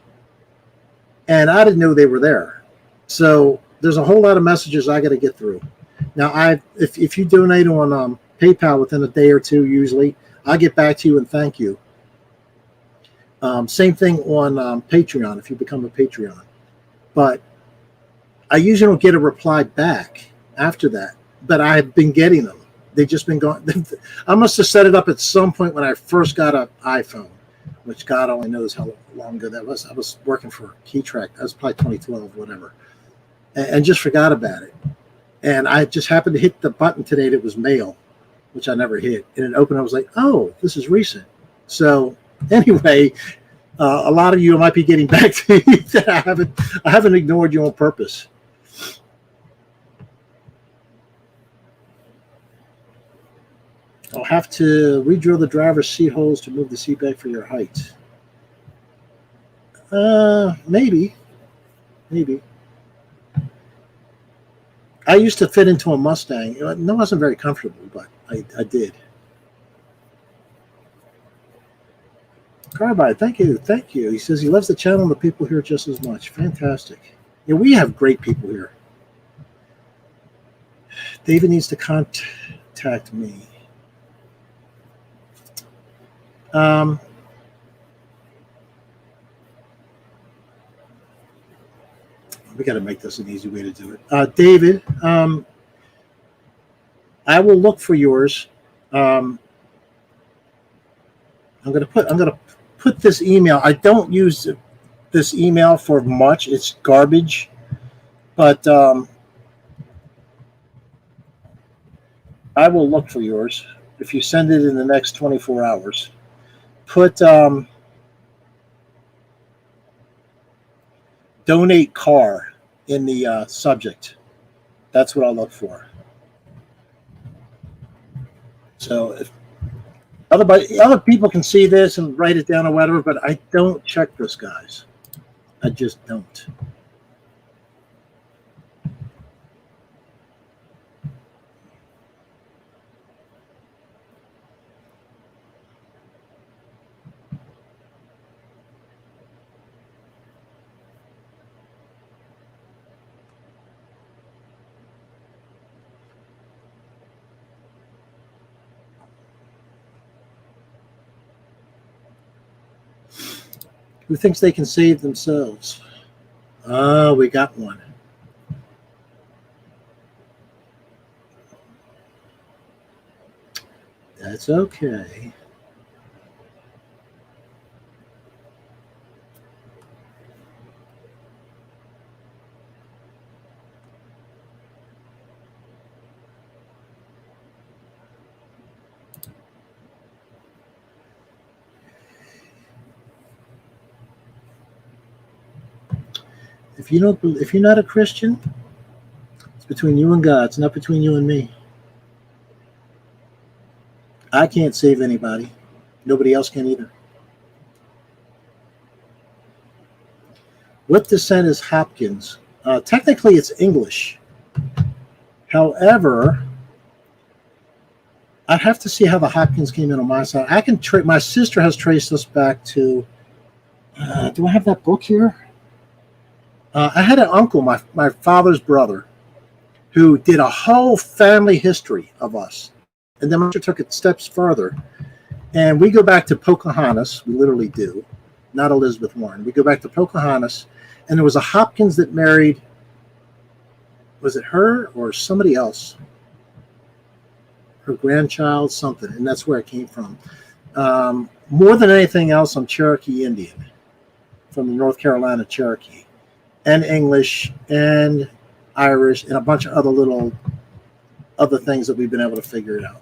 And I didn't know they were there. So there's a whole lot of messages I got to get through. Now, if you donate on PayPal within a day or two, usually, I'll get back to you and thank you. Same thing on Patreon if you become a Patreon. But I usually don't get a reply back after that, but I've been getting them. They've just been going. I must have set it up at some point when I first got an iPhone, which God only knows how long ago that was. I was working for KeyTrack. That was probably 2012, whatever, and just forgot about it. And I just happened to hit the button today that was mail, which I never hit, and it opened. I was like, oh, this is recent. So anyway, a lot of you might be getting back to me that I haven't ignored you on purpose. I'll have to re-drill the driver's seat holes to move the seat back for your height. Maybe. I used to fit into a Mustang. It wasn't very comfortable, but I did. Carbide, thank you. Thank you. He says he loves the channel and the people here just as much. Fantastic. Yeah, we have great people here. David needs to contact me. We got to make this an easy way to do it. David, I will look for yours. I'm gonna put this email. I don't use this email for much. It's garbage, but I will look for yours if you send it in the next 24 hours. Put donate car in the subject. That's what I'll look for. So if other people can see this and write it down or whatever, but I don't check this, guys. I just don't. Who thinks they can save themselves? Oh, we got one. That's okay. If you're not a Christian, it's between you and God. It's not between you and me. I can't save anybody. Nobody else can either. What descent is Hopkins? Technically, it's English. However, I'd have to see how the Hopkins came in on my side. I can my sister has traced us back to. Do I have that book here? I had an uncle, my father's brother, who did a whole family history of us. And then my sister took it steps further. And we go back to Pocahontas. We literally do. Not Elizabeth Warren. We go back to Pocahontas. And there was a Hopkins that married, was it her or somebody else? Her grandchild, something. And that's where it came from. More than anything else, I'm Cherokee Indian from the North Carolina Cherokee. And English and Irish and a bunch of other things that we've been able to figure it out.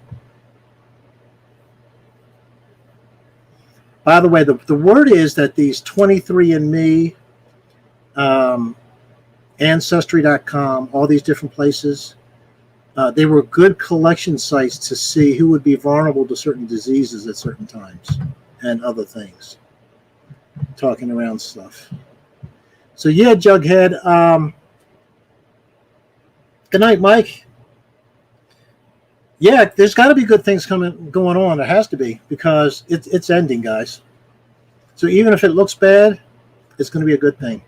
By the way, the word is that these 23andMe, Ancestry.com, all these different places, they were good collection sites to see who would be vulnerable to certain diseases at certain times and other things. Talking around stuff. So yeah, Jughead. Good night, Mike. Yeah, there's got to be good things going on. There has to be, because it's ending, guys. So even if it looks bad, it's going to be a good thing.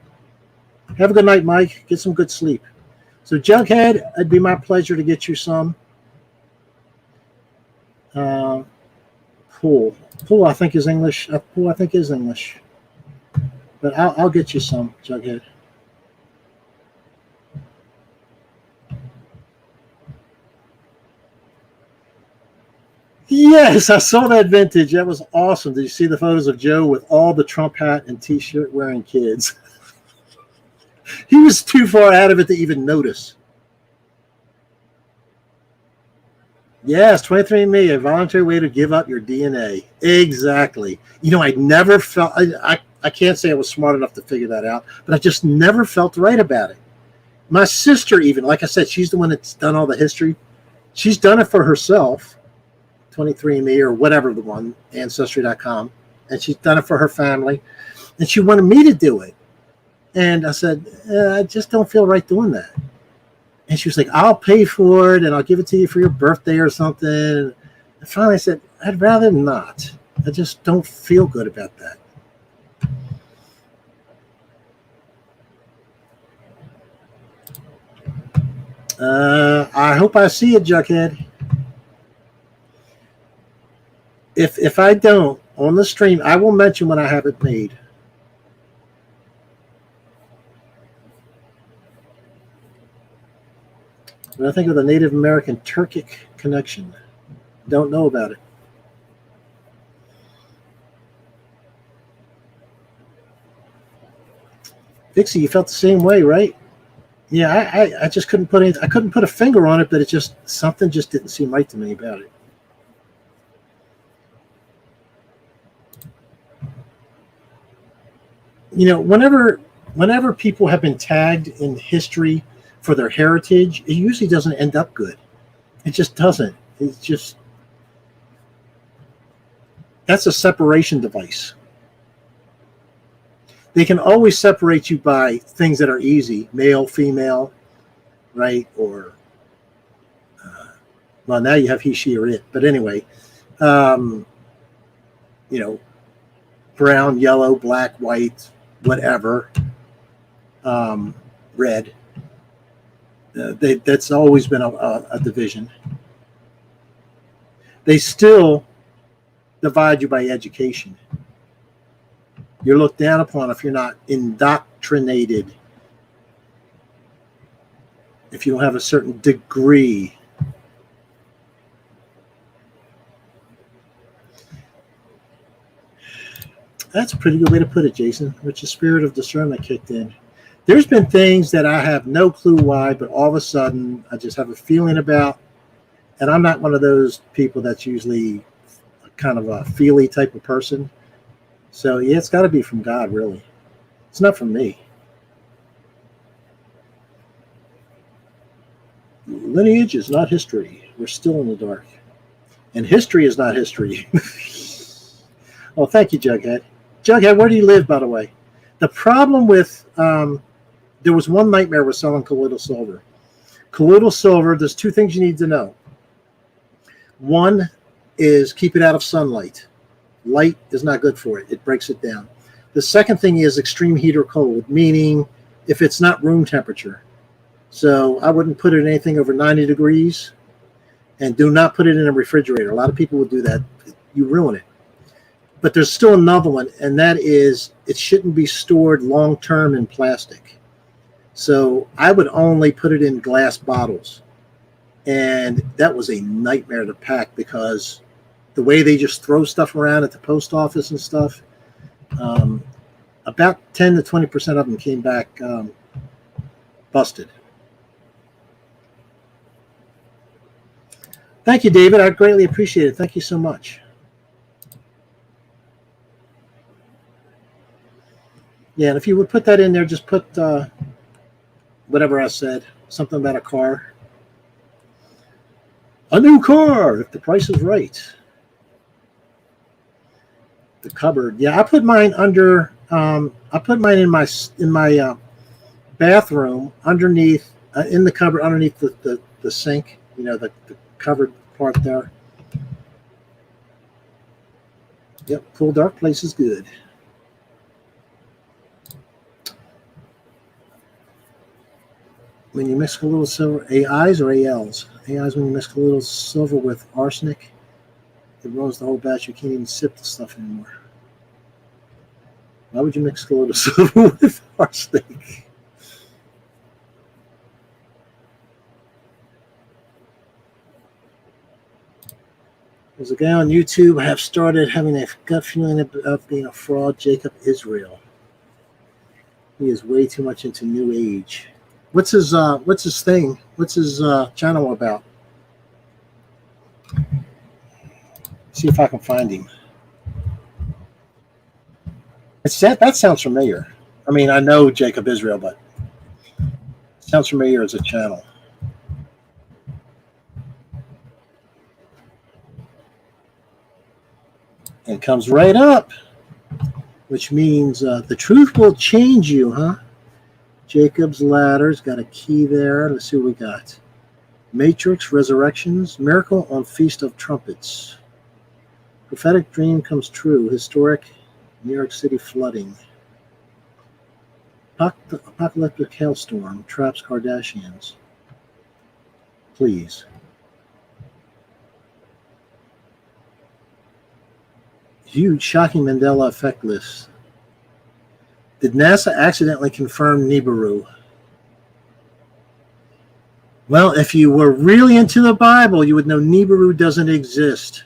Have a good night, Mike. Get some good sleep. So Jughead, it'd be my pleasure to get you some. Pool, I think is English. Pool, I think is English. But I'll get you some, Jughead. Yes, I saw that vintage. That was awesome. Did you see the photos of Joe with all the Trump hat and T-shirt wearing kids? He was too far out of it to even notice. Yes, 23andMe, a voluntary way to give up your DNA. Exactly. You know, I never felt, I can't say I was smart enough to figure that out, but I just never felt right about it. My sister even, like I said, she's the one that's done all the history. She's done it for herself, 23andMe or whatever the one, Ancestry.com, and she's done it for her family, and she wanted me to do it. And I said, I just don't feel right doing that. And she was like, I'll pay for it and I'll give it to you for your birthday or something. And finally I said, I'd rather not. I just don't feel good about that. I hope I see it, Jughead. If I don't, on the stream, I will mention when I have it made. When I think of the Native American Turkic connection, don't know about it. Dixie, you felt the same way, right? Yeah, I just couldn't put I couldn't put a finger on it, but it just something just didn't seem right to me about it. You know, whenever people have been tagged in history for their heritage, it usually doesn't end up good. It just doesn't. It's just that's a separation device. They can always separate you by things that are easy, male, female, right? Or, well, now you have he, she, or it. But anyway, you know, brown, yellow, black, white, whatever, red. That's always been a division. They still divide you by education. You're looked down upon if you're not indoctrinated, if you don't have a certain degree. That's a pretty good way to put it, Jason, which the spirit of discernment kicked in. There's been things that I have no clue why, but all of a sudden I just have a feeling about, and I'm not one of those people that's usually kind of a feely type of person. So, yeah, it's got to be from God, really. It's not from me. Lineage is not history. We're still in the dark. And history is not history. Oh, thank you, Jughead. Jughead, where do you live, by the way? The problem with, there was one nightmare with selling colloidal silver. Colloidal silver, there's two things you need to know. One is keep it out of sunlight. Light is not good for it. It breaks it down. The second thing is extreme heat or cold, meaning if it's not room temperature. So I wouldn't put it in anything over 90 degrees, and do not put it in a refrigerator. A lot of people would do that. You ruin it. But there's still another one, and that is it shouldn't be stored long-term in plastic. So I would only put it in glass bottles. And that was a nightmare to pack because the way they just throw stuff around at the post office and stuff, about 10 to 20% of them came back busted. Thank you, David. I greatly appreciate it. Thank you so much. Yeah, and if you would put that in there, just put whatever I said, something about a car. A new car, if the price is right. The cupboard. Yeah, I put mine under. I put mine in my bathroom underneath in the cupboard underneath the sink. You know, the covered part there. Yep, cool dark place is good. When you mix a little silver, AIs or ALs? AIs when you mix a little silver with arsenic, it ruins the whole batch. You can't even sip the stuff anymore. Why would you mix a little silver with arsenic? There's a guy on YouTube I have started having a gut feeling of being a fraud, Jacob Israel. He is way too much into New Age. What's his thing? What's his channel about? See if I can find him. That sounds familiar. I mean, I know Jacob Israel, but it sounds familiar as a channel. And comes right up, which means the truth will change you, huh? Jacob's Ladder's got a key there. Let's see what we got. Matrix, Resurrections, Miracle on Feast of Trumpets. Prophetic dream comes true. Historic New York City flooding. Apocalyptic hailstorm traps Kardashians. Please. Huge, shocking Mandela effect list. Did NASA accidentally confirm Nibiru? Well, if you were really into the Bible, you would know Nibiru doesn't exist.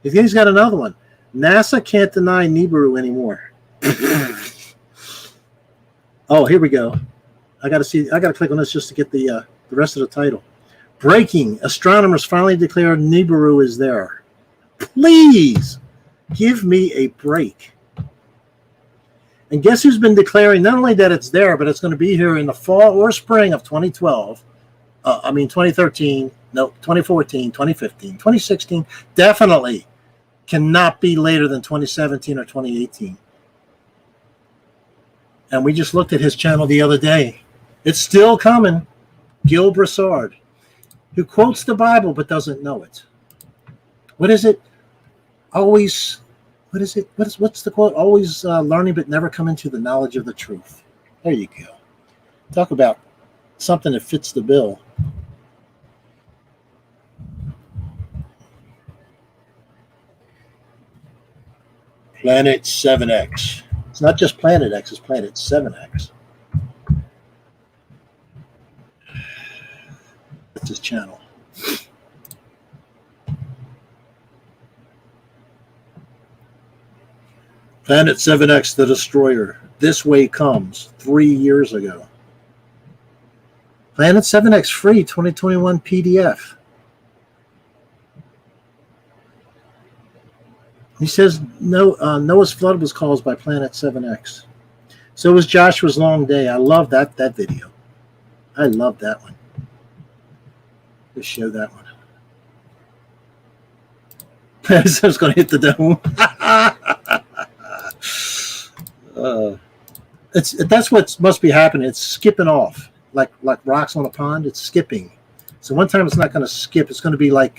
He's got another one. NASA can't deny Nibiru anymore. Oh, here we go. I got to click on this just to get the rest of the title. Breaking. Astronomers finally declared Nibiru is there. Please give me a break. And guess who's been declaring not only that it's there, but it's going to be here in the fall or spring of 2012. 2013, no, 2014, 2015, 2016. Definitely cannot be later than 2017 or 2018. And we just looked at his channel the other day. It's still coming. Gil Broussard, who quotes the Bible but doesn't know it. What is it? Always, what is it? What's the quote? Always learning but never coming to the knowledge of the truth. There you go. Talk about something that fits the bill. Planet 7X. It's not just Planet X, it's Planet 7X. That's his channel. Planet 7X, the Destroyer. This Way Comes 3 years ago. Planet 7X free 2021 PDF. He says Noah's flood was caused by Planet 7X. So was Joshua's long day. I love that video. I love that one. Let's show that one. I was going to hit the dome. That's what must be happening. It's skipping off like rocks on a pond. It's skipping. So one time it's not going to skip. It's going to be like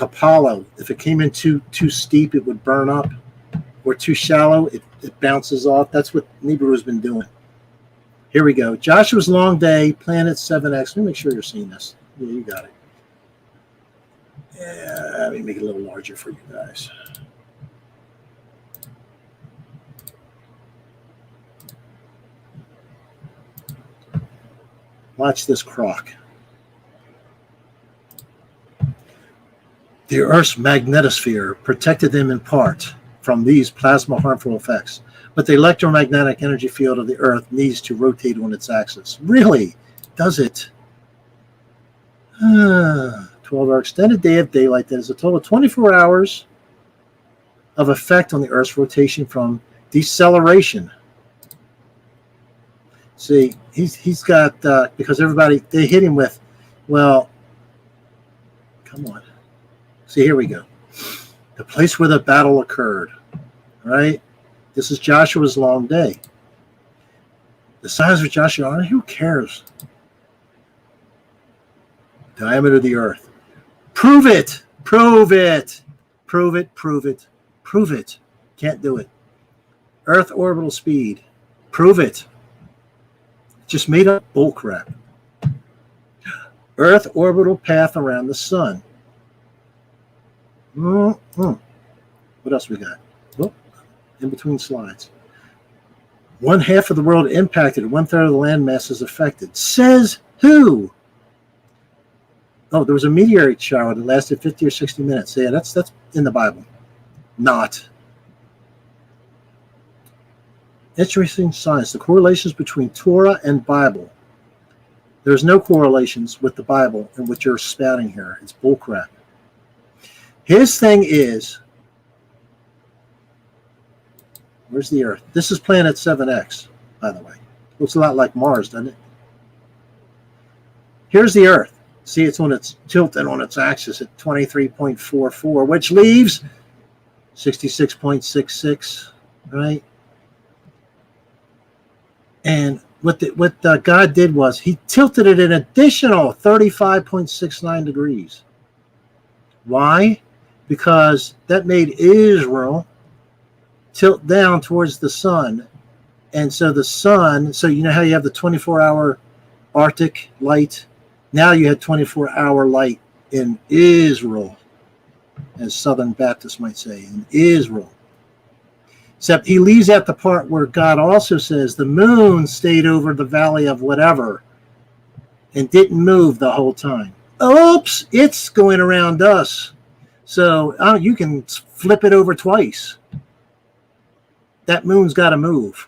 Apollo. If it came in too steep, it would burn up, or too shallow, it bounces off. That's what Nibiru's been doing. Here we go. Joshua's long day, Planet 7X. Let me make sure you're seeing this. Yeah, you got it. Yeah, let me make it a little larger for you guys. Watch this crock. The Earth's magnetosphere protected them in part from these plasma harmful effects, but the electromagnetic energy field of the Earth needs to rotate on its axis. Really? Does it? 12-hour extended day of daylight. That is a total of 24 hours of effect on the Earth's rotation from deceleration. See, he's got, because everybody, they hit him with, well, come on. See, here we go. The place where the battle occurred, right? This is Joshua's long day. The size of Joshua, who cares? Diameter of the Earth. Prove it. Prove it. Prove it. Prove it. Prove it. Can't do it. Earth orbital speed. Prove it. Just made up bullcrap. Earth orbital path around the sun. What else we got? Oh, in between slides. 1/2 of the world impacted, 1/3 of the landmass is affected. Says who? Oh, there was a meteorite shower that lasted 50 or 60 minutes. Yeah, that's in the Bible. Not. Interesting science. The correlations between Torah and Bible. There's no correlations with the Bible and what you're spouting here. It's bullcrap. His thing is, where's the Earth? This is Planet 7X, by the way. Looks a lot like Mars, doesn't it? Here's the Earth. See, it's on its tilted on its axis at 23.44, which leaves 66.66, right? And what God did was he tilted it an additional 35.69 degrees. Why? Because that made Israel tilt down towards the sun. And so the sun, so you know how you have the 24-hour Arctic light? Now you had 24-hour light in Israel, as Southern Baptists might say, in Israel. Except he leaves out the part where God also says the moon stayed over the valley of whatever and didn't move the whole time. Oops, it's going around us. So you can flip it over twice. That moon's got to move.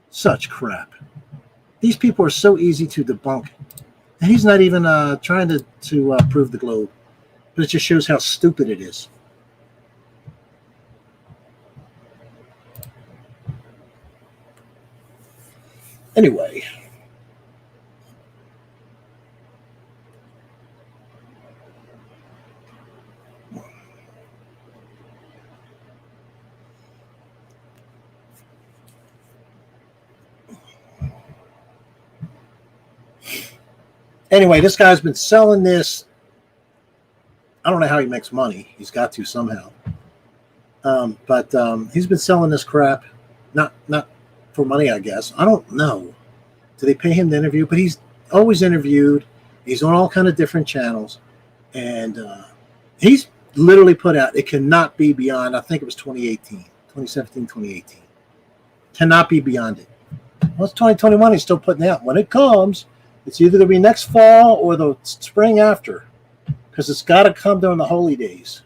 Such crap. These people are so easy to debunk. And he's not even trying to prove the globe. But it just shows how stupid it is. Anyway. Anyway, this guy's been selling this. I don't know how he makes money. He's got to somehow. But he's been selling this crap. Not for money, I guess. I don't know. Do they pay him to interview? But he's always interviewed. He's on all kind of different channels. And he's literally put out, it cannot be beyond, I think it was 2017, 2018. Cannot be beyond it. Well, it's 2021, he's still putting out. When it comes, it's either going to be next fall or the spring after. Because it's got to come during the holy days.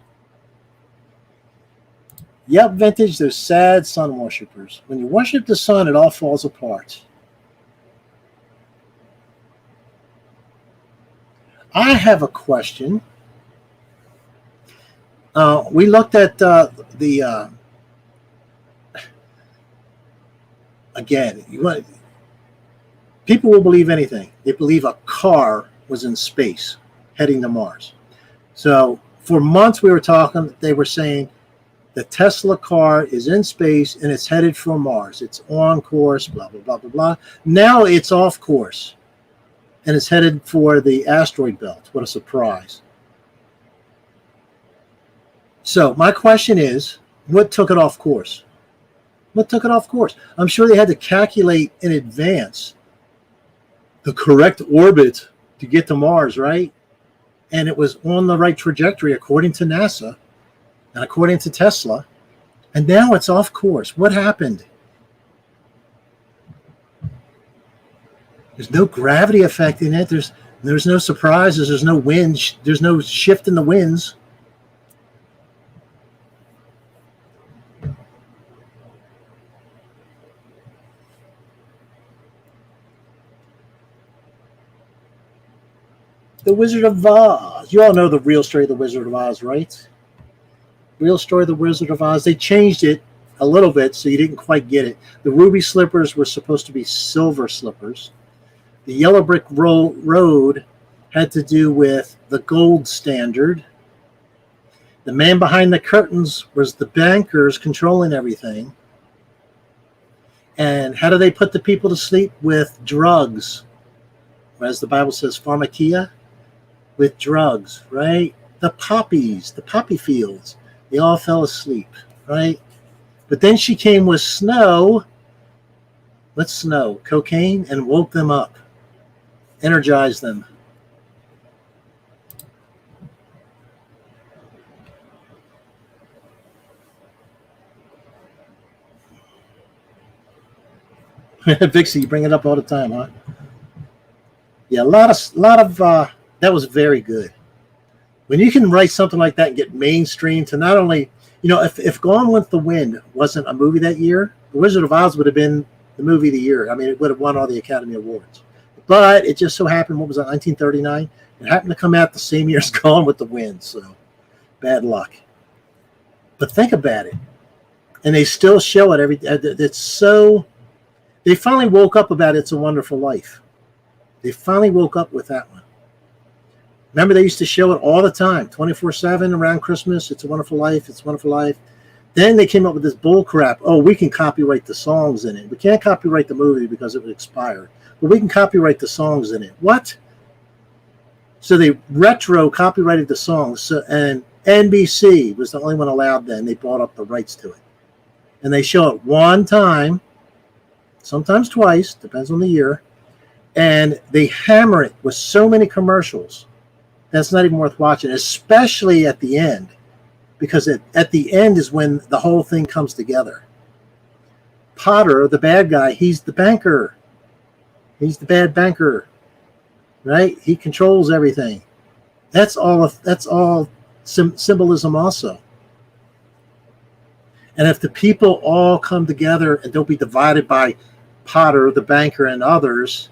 Yep, vintage, those sad sun worshipers. When you worship the sun, it all falls apart. I have a question. We looked at again, people will believe anything. They believe a car was in space heading to Mars. So for months we were talking, they were saying the Tesla car is in space and it's headed for Mars. It's on course, blah, blah, blah, blah, blah. Now it's off course and it's headed for the asteroid belt. What a surprise. So my question is, what took it off course? What took it off course? I'm sure they had to calculate in advance the correct orbit to get to Mars, right? And it was on the right trajectory according to NASA and according to Tesla. And now it's off course. What happened? There's no gravity affecting it. There's no surprises. There's no wind. There's no shift in the winds. The Wizard of Oz. You all know the real story of the Wizard of Oz, right? Real story of the Wizard of Oz. They changed it a little bit so you didn't quite get it. The ruby slippers were supposed to be silver slippers. The yellow brick road had to do with the gold standard. The man behind the curtains was the bankers controlling everything. And how do they put the people to sleep? With drugs. As the Bible says, pharmakia. With drugs, right? The poppies, the poppy fields, they all fell asleep, right? But then she came with snow. What's snow? Cocaine, and woke them up, energized them. Vixie, you bring it up all the time, huh? Yeah, a lot of that was very good. When you can write something like that and get mainstream to not only, if Gone with the Wind wasn't a movie that year, The Wizard of Oz would have been the movie of the year. I mean, it would have won all the Academy Awards. But it just so happened, what was it, 1939? It happened to come out the same year as Gone with the Wind, so bad luck. But think about it. And they still show it it's so, they finally woke up about It's a Wonderful Life. They finally woke up with that one. Remember, they used to show it all the time, 24/7 around Christmas. It's a Wonderful Life. It's a Wonderful Life. Then they came up with this bull crap. Oh, we can copyright the songs in it. We can't copyright the movie because it would expire, but we can copyright the songs in it. What? So they retro copyrighted the songs. So, and NBC was the only one allowed then. They bought up the rights to it. And they show it one time, sometimes twice, depends on the year. And they hammer it with so many commercials. That's not even worth watching, especially at the end. Because at the end is when the whole thing comes together. Potter, the bad guy, he's the banker. He's the bad banker, right? He controls everything. That's all symbolism also. And if the people all come together and don't be divided by Potter, the banker, and others,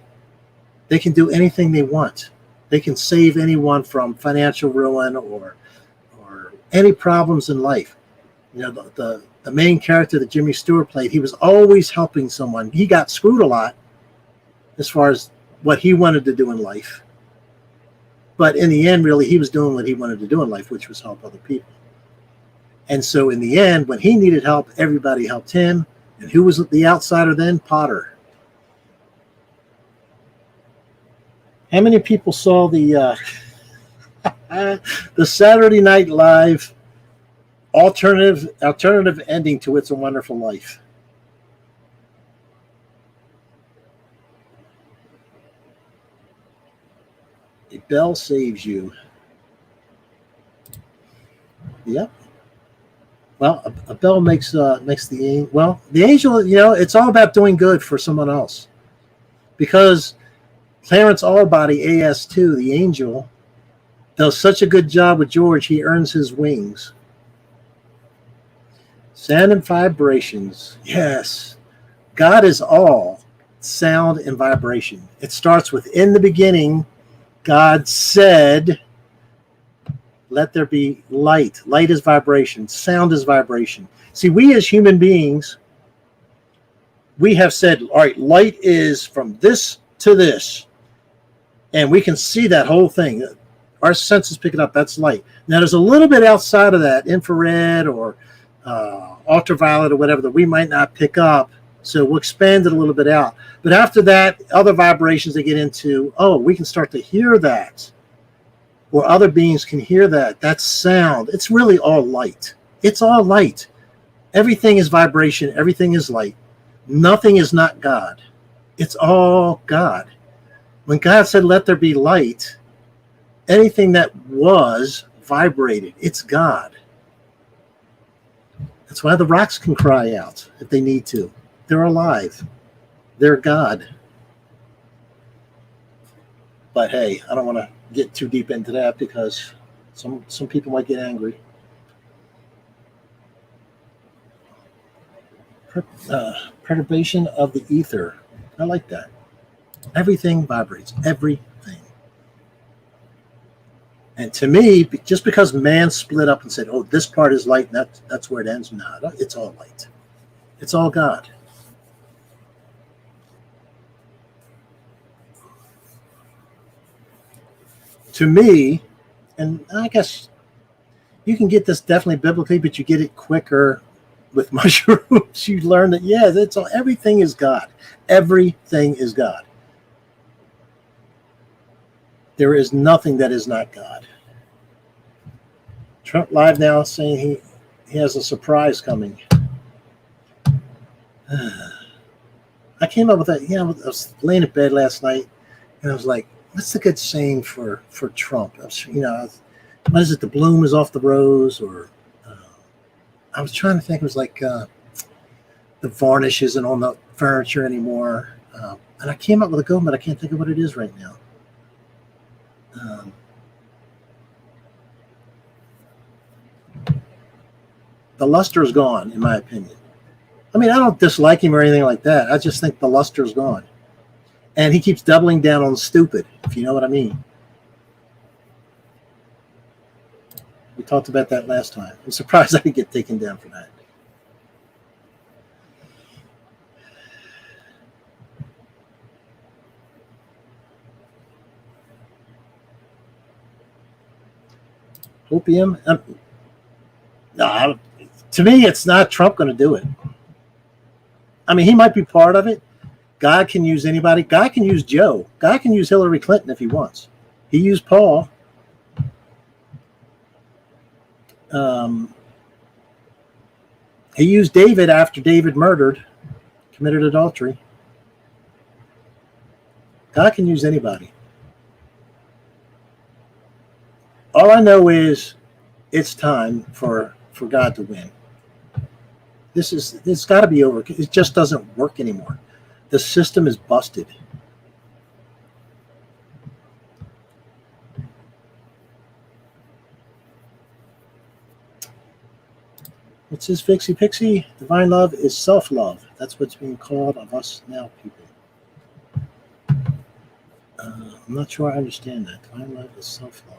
they can do anything they want. They can save anyone from financial ruin or any problems in life. You know, the main character that Jimmy Stewart played, he was always helping someone. He got screwed a lot as far as what he wanted to do in life. But in the end, really, he was doing what he wanted to do in life, which was help other people. And so in the end, when he needed help, everybody helped him. And who was the outsider then? Potter. How many people saw the Saturday Night Live alternative ending to It's a Wonderful Life? A bell saves you. Yep. Well, a bell makes the angel. You know, it's all about doing good for someone else. Because Clarence Allbody, AS2, the angel, does such a good job with George, he earns his wings. Sound and vibrations. Yes. God is all sound and vibration. It starts with, in the beginning, God said, let there be light. Light is vibration. Sound is vibration. See, we as human beings, we have said, all right, light is from this to this. And we can see that whole thing. Our senses pick it up. That's light. Now, there's a little bit outside of that, infrared or ultraviolet or whatever, that we might not pick up. So we'll expand it a little bit out. But after that, other vibrations they get into, oh, we can start to hear that. Or other beings can hear that. That's sound. It's really all light. It's all light. Everything is vibration. Everything is light. Nothing is not God. It's all God. When God said, let there be light, anything that was vibrated. It's God. That's why the rocks can cry out if they need to. They're alive. They're God. But hey, I don't want to get too deep into that because some people might get angry. Perturbation of the ether. I like that. Everything vibrates. Everything. And to me, just because man split up and said, oh, this part is light, and that's where it ends, no, it's all light. It's all God. To me, and I guess you can get this definitely biblically, but you get it quicker with mushrooms. You learn that, yeah, it's all, everything is God. Everything is God. There is nothing that is not God. Trump live now saying he has a surprise coming. I came up with that. I was laying in bed last night, and I was like, "What's the good saying for Trump?" What is it? The bloom is off the rose, or I was trying to think. It was like the varnish isn't on the furniture anymore, and I came up with a good one, but I can't think of what it is right now. The luster is gone, in my opinion. I mean, I don't dislike him or anything like that. I just think the luster is gone. And he keeps doubling down on stupid, if you know what I mean. We talked about that last time. I'm surprised I didn't get taken down for that. Opium? No, To me, it's not Trump going to do it. I mean, he might be part of it. God can use anybody. God can use Joe. God can use Hillary Clinton if he wants. He used Paul. He used David after David committed adultery. God can use anybody. All I know is it's time for God to win. It's got to be over. It just doesn't work anymore. The system is busted. What's this, Fixie Pixie? Divine love is self-love. That's what's being called of us now, people. I'm not sure I understand that. Divine love is self-love.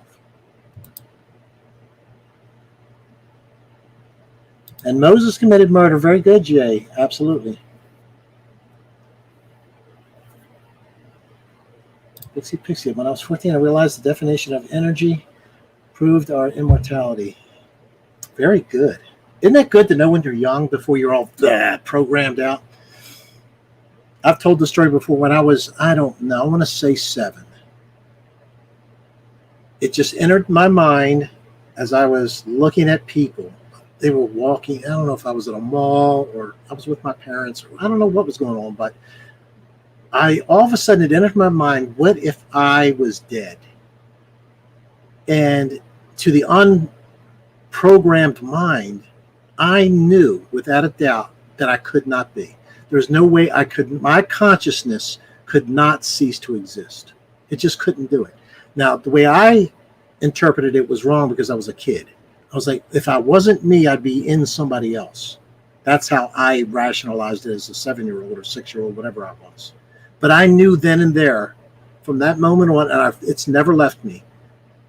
And Moses committed murder. Very good, Jay. Absolutely. Pixie Pixie. When I was 14, I realized the definition of energy proved our immortality. Very good. Isn't that good to know when you're young before you're all programmed out? I've told the story before when I was, I don't know, I want to say 7. It just entered my mind as I was looking at people. They were walking. I don't know if I was at a mall or I was with my parents. Or I don't know what was going on, but all of a sudden it entered my mind, what if I was dead? And to the unprogrammed mind, I knew without a doubt that I could not be. There's no way I could, my consciousness could not cease to exist. It just couldn't do it. Now, the way I interpreted it was wrong because I was a kid. I was like, if I wasn't me, I'd be in somebody else. That's how I rationalized it as a 7-year-old or 6-year-old, whatever I was. But I knew then and there, from that moment on, and it's never left me,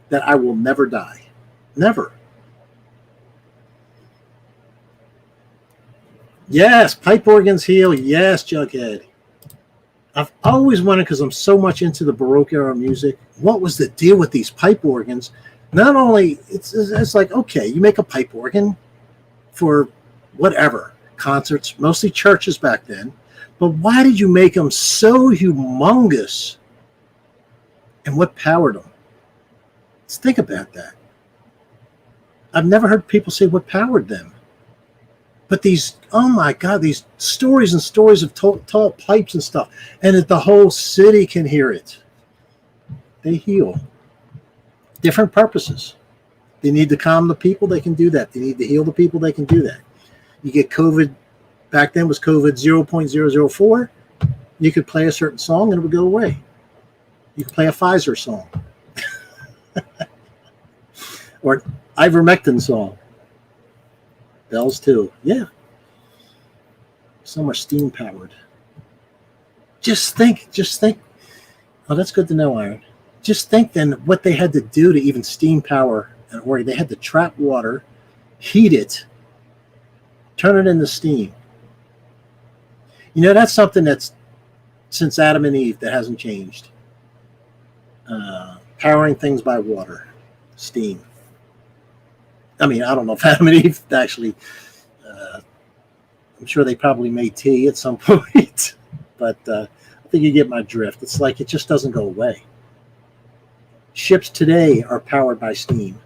that I will never die. Never. Yes, pipe organs heal. Yes, Jughead. I've always wondered, because I'm so much into the Baroque era music, what was the deal with these pipe organs? Not only, it's like, okay, you make a pipe organ for whatever, concerts, mostly churches back then, but why did you make them so humongous? And what powered them? Let's think about that. I've never heard people say what powered them. But these, oh my God, these stories and stories of tall pipes and stuff, and that the whole city can hear it. They heal. Different purposes. They need to calm the people, they can do that. They need to heal the people, they can do that. You get COVID, back then was COVID 0.004. You could play a certain song and it would go away. You could play a Pfizer song. Or an ivermectin song. Bells too. Yeah. So much steam powered. Just think. Oh, that's good to know, Iron. Just think then what they had to do to even steam power an organ. They had to trap water, heat it, turn it into steam. You know, that's something that's since Adam and Eve that hasn't changed. Powering things by water, steam. I mean, I don't know if Adam and Eve actually, I'm sure they probably made tea at some point, but I think you get my drift. It's like it just doesn't go away. Ships today are powered by steam.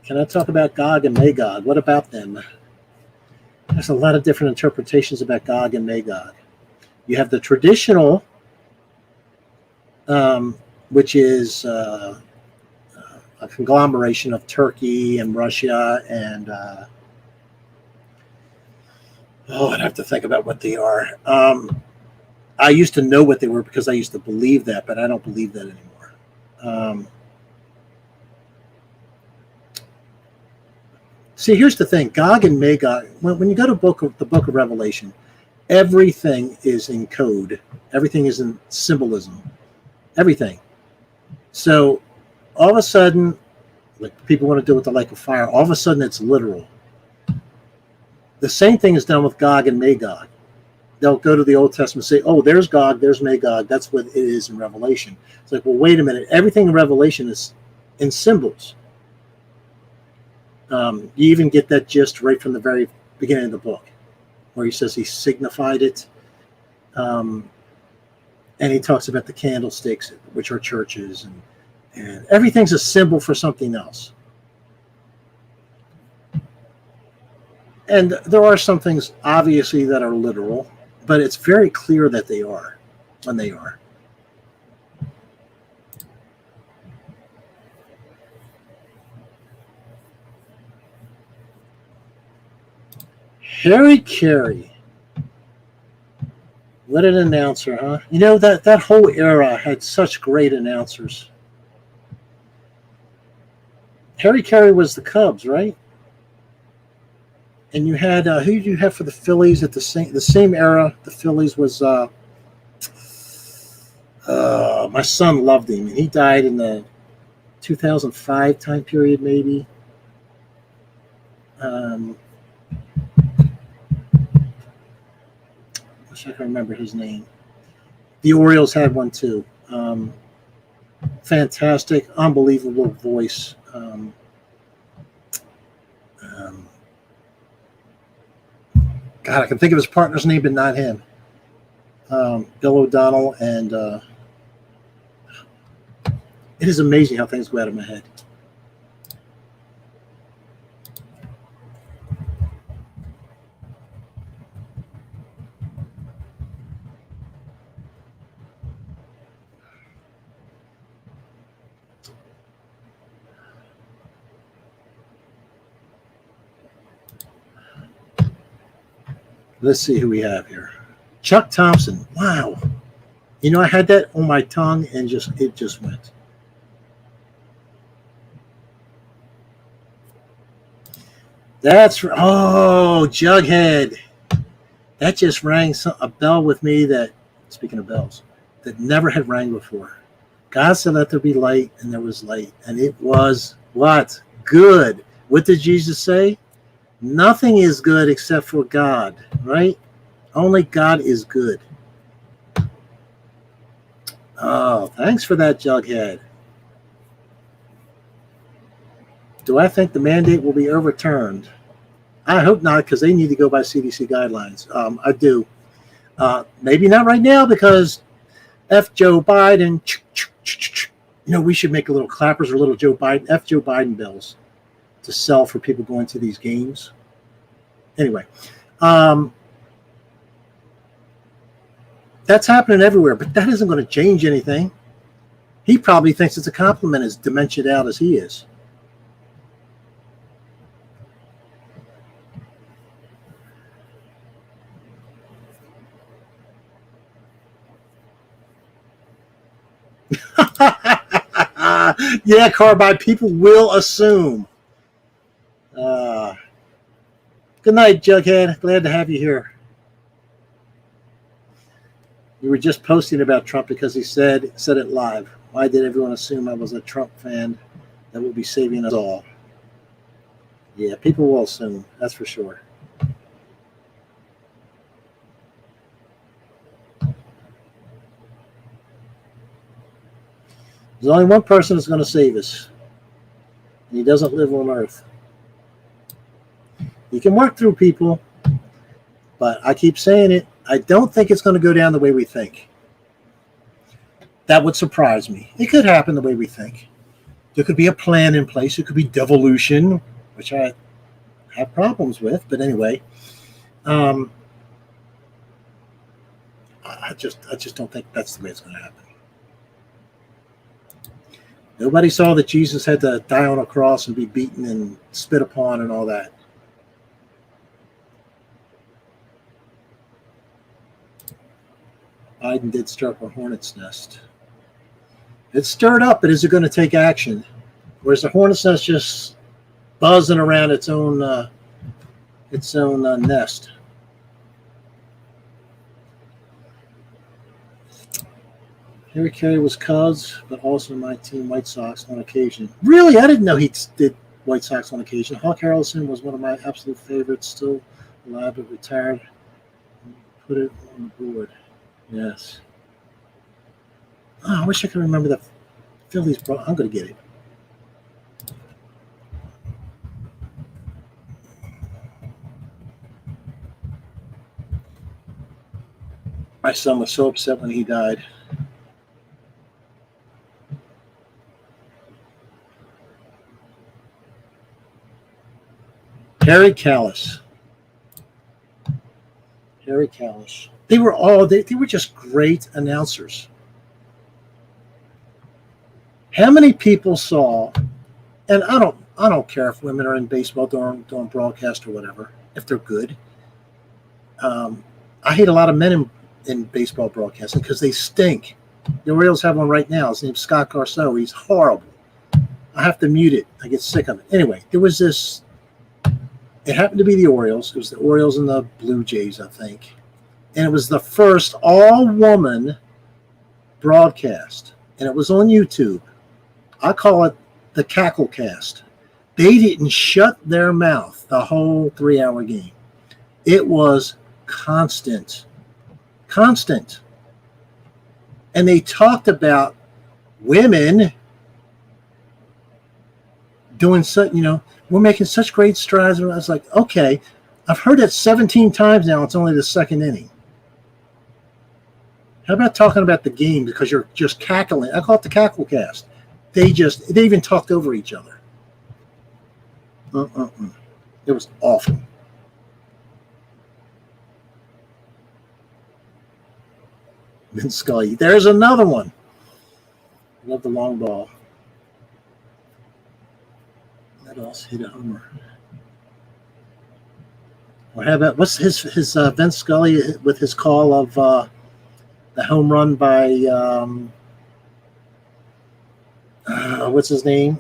Can I talk about Gog and Magog? What about them? There's a lot of different interpretations about Gog and Magog. You have the traditional, which is a conglomeration of Turkey and Russia and I'd have to think about what they are. I used to know what they were because I used to believe that, but I don't believe that anymore. See, here's the thing: Gog and Magog. When you go to the book of Revelation, everything is in code. Everything is in symbolism. Everything. So all of a sudden, like people want to do with the lake of fire, all of a sudden it's literal. The same thing is done with Gog and Magog. They'll go to the Old Testament and say, oh, there's Gog, there's Magog. That's what it is in Revelation. It's like, well, wait a minute. Everything in Revelation is in symbols. You even get that gist right from the very beginning of the book, where he says he signified it. And he talks about the candlesticks, which are churches, and everything's a symbol for something else. And there are some things, obviously, that are literal, but it's very clear that they are when they are. Harry Carey. What an announcer, huh? You know, that whole era had such great announcers. Harry Carey was the Cubs, right? And you had who did you have for the Phillies at the same era? The Phillies was my son loved him, and he died in the 2005 time period, maybe. Wish I can remember his name. The Orioles had one too. Fantastic, unbelievable voice. God, I can think of his partner's name, but not him. Bill O'Donnell, and it is amazing how things go out of my head. Let's see who we have here. Chuck Thompson. Wow. You know, I had that on my tongue and it just went. Jughead. That just rang a bell with me that, speaking of bells, that never had rang before. God said, let there be light, and there was light. And it was what? Good. What did Jesus say? Nothing is good except for God, right? Only God is good. Oh, thanks for that, Jughead. Do I think the mandate will be overturned? I hope not, because they need to go by CDC guidelines. I do. Maybe not right now, because F Joe Biden. You know, we should make a little clappers or little Joe Biden, F Joe Biden bills to sell for people going to these games. Anyway, that's happening everywhere, but that isn't going to change anything. He probably thinks it's a compliment, as dementiaed out as he is. Yeah, Carbide, people will assume. Good night, Jughead. Glad to have you here. You were just posting about Trump because he said it live. Why did everyone assume I was a Trump fan that would be saving us all? Yeah, people will assume. That's for sure. There's only one person that's going to save us, and he doesn't live on Earth. You can work through people, but I keep saying it, I don't think it's going to go down the way we think. That would surprise me. It could happen the way we think. There could be a plan in place. It could be devolution, which I have problems with, but anyway. I just don't think that's the way it's going to happen. Nobody saw that Jesus had to die on a cross and be beaten and spit upon and all that. Biden did stir up a hornet's nest. It's stirred up, but is it going to take action? Or is the hornet's nest just buzzing around its own nest? Harry Carey was Cubs, but also my team, White Sox, on occasion. Really? I didn't know he did White Sox on occasion. Hawk Harrelson was one of my absolute favorites, still alive but retired. Put it on the board. Yes. Oh, I wish I could remember the Phillies. I'm going to get it. My son was so upset when he died. Harry Callis. Harry Callis. They were just great announcers. How many people saw, and I don't care if women are in baseball doing broadcast or whatever, if they're good. I hate a lot of men in baseball broadcasting because they stink. The Orioles have one right now. His name's Scott Garceau. He's horrible. I have to mute it. I get sick of it. Anyway, there was this. It happened to be the Orioles. It was the Orioles and the Blue Jays, I think. And it was the first all-woman broadcast. And it was on YouTube. I call it the Cackle Cast. They didn't shut their mouth the whole 3-hour game. It was constant. And they talked about women doing such, we're making such great strides. And I was like, okay, I've heard it 17 times now. It's only the second inning. How about talking about the game because you're just cackling? I call it the Cackle Cast. They even talked over each other. It was awful. Vin Scully. There's another one. Love the long ball. That else hit a homer. Or how about what's his Vin Scully with his call of the home run by what's his name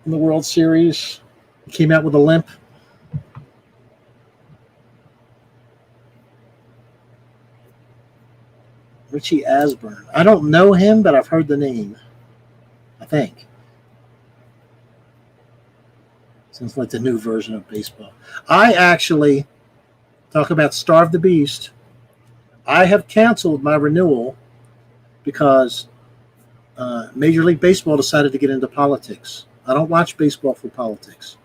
in the World Series? He came out with a limp. Richie Asburn. I don't know him, but I've heard the name. I think. Sounds like the new version of baseball. I actually talk about Starve the Beast. I have canceled my renewal because Major League Baseball decided to get into politics. I don't watch baseball for politics.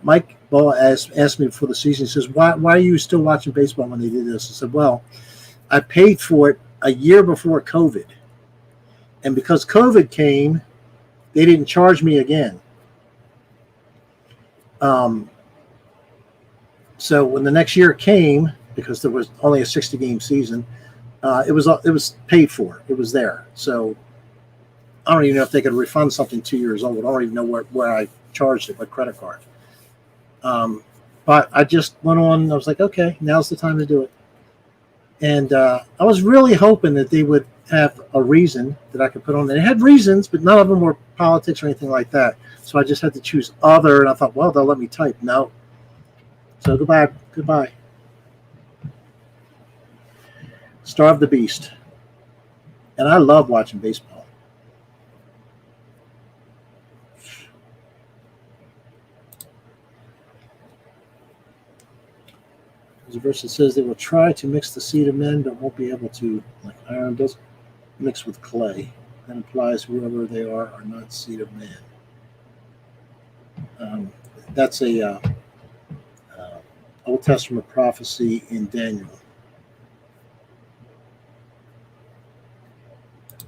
Mike Ball asked me before the season, he says, why are you still watching baseball when they did this? I said, well, I paid for it a year before COVID. And because COVID came, they didn't charge me again. So when the next year came, because there was only a 60-game season, it was paid for. It was there. So I don't even know if they could refund something 2 years old. I don't even know where I charged it, what credit card. But I just went on. I was like, okay, now's the time to do it. And I was really hoping that they would have a reason that I could put on there. They had reasons, but none of them were politics or anything like that. So I just had to choose other. And I thought, well, they'll let me type. No. So goodbye. Starve the Beast. And I love watching baseball. There's a verse that says they will try to mix the seed of men, but won't be able to, like iron does mix with clay. That implies whoever they are not seed of man. That's a Old Testament prophecy in Daniel.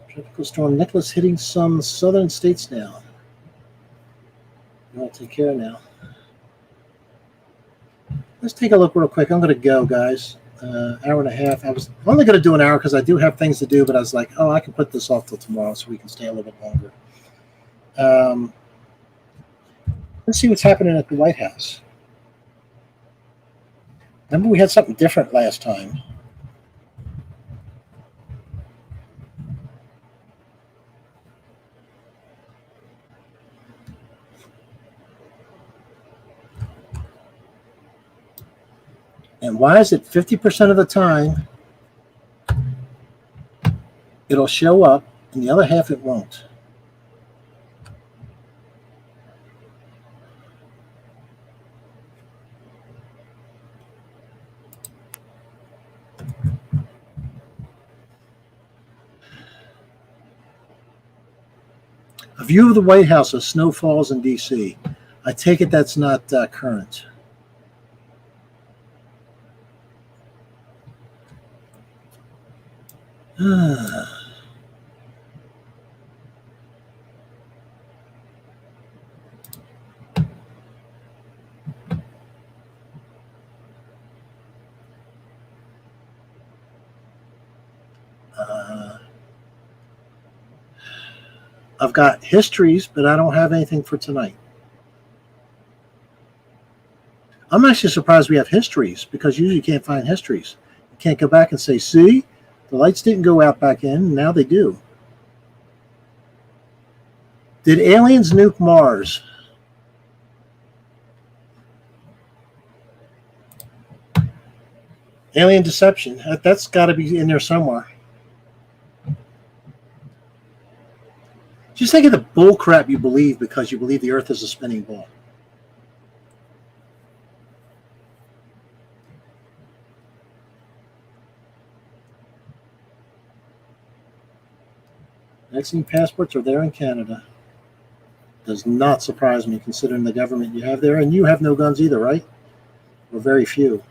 Tropical storm Nicholas hitting some southern states now. I'll take care now. Let's take a look real quick. I'm going to go, guys. Hour and a half. I was only going to do an hour because I do have things to do, but I was like, oh, I can put this off till tomorrow so we can stay a little bit longer. Let's see what's happening at the White House. Remember we had something different last time. And why is it 50% of the time it'll show up and the other half it won't? A view of the White House as snow falls in D.C. I take it that's not current. I've got histories, but I don't have anything for tonight. I'm actually surprised we have histories because usually you can't find histories. You can't go back and say, see, the lights didn't go out back in, now they do. Did aliens nuke Mars? Alien deception. That's got to be in there somewhere. Just think of the bull crap you believe because you believe the Earth is a spinning ball. Vaccine passports are there in Canada. Does not surprise me considering the government you have there. And you have no guns either, right? Or very few.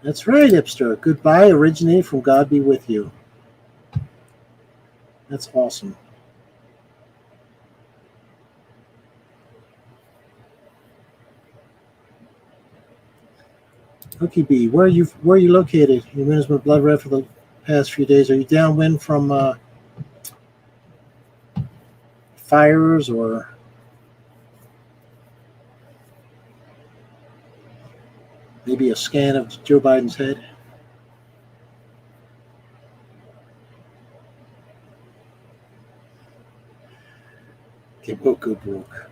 That's right, Hipster. Goodbye originated from God be with you. That's awesome. Hookie B, where are you located? Your windows been blood red for the past few days. Are you downwind from fires or maybe a scan of Joe Biden's head? Get woke, go broke.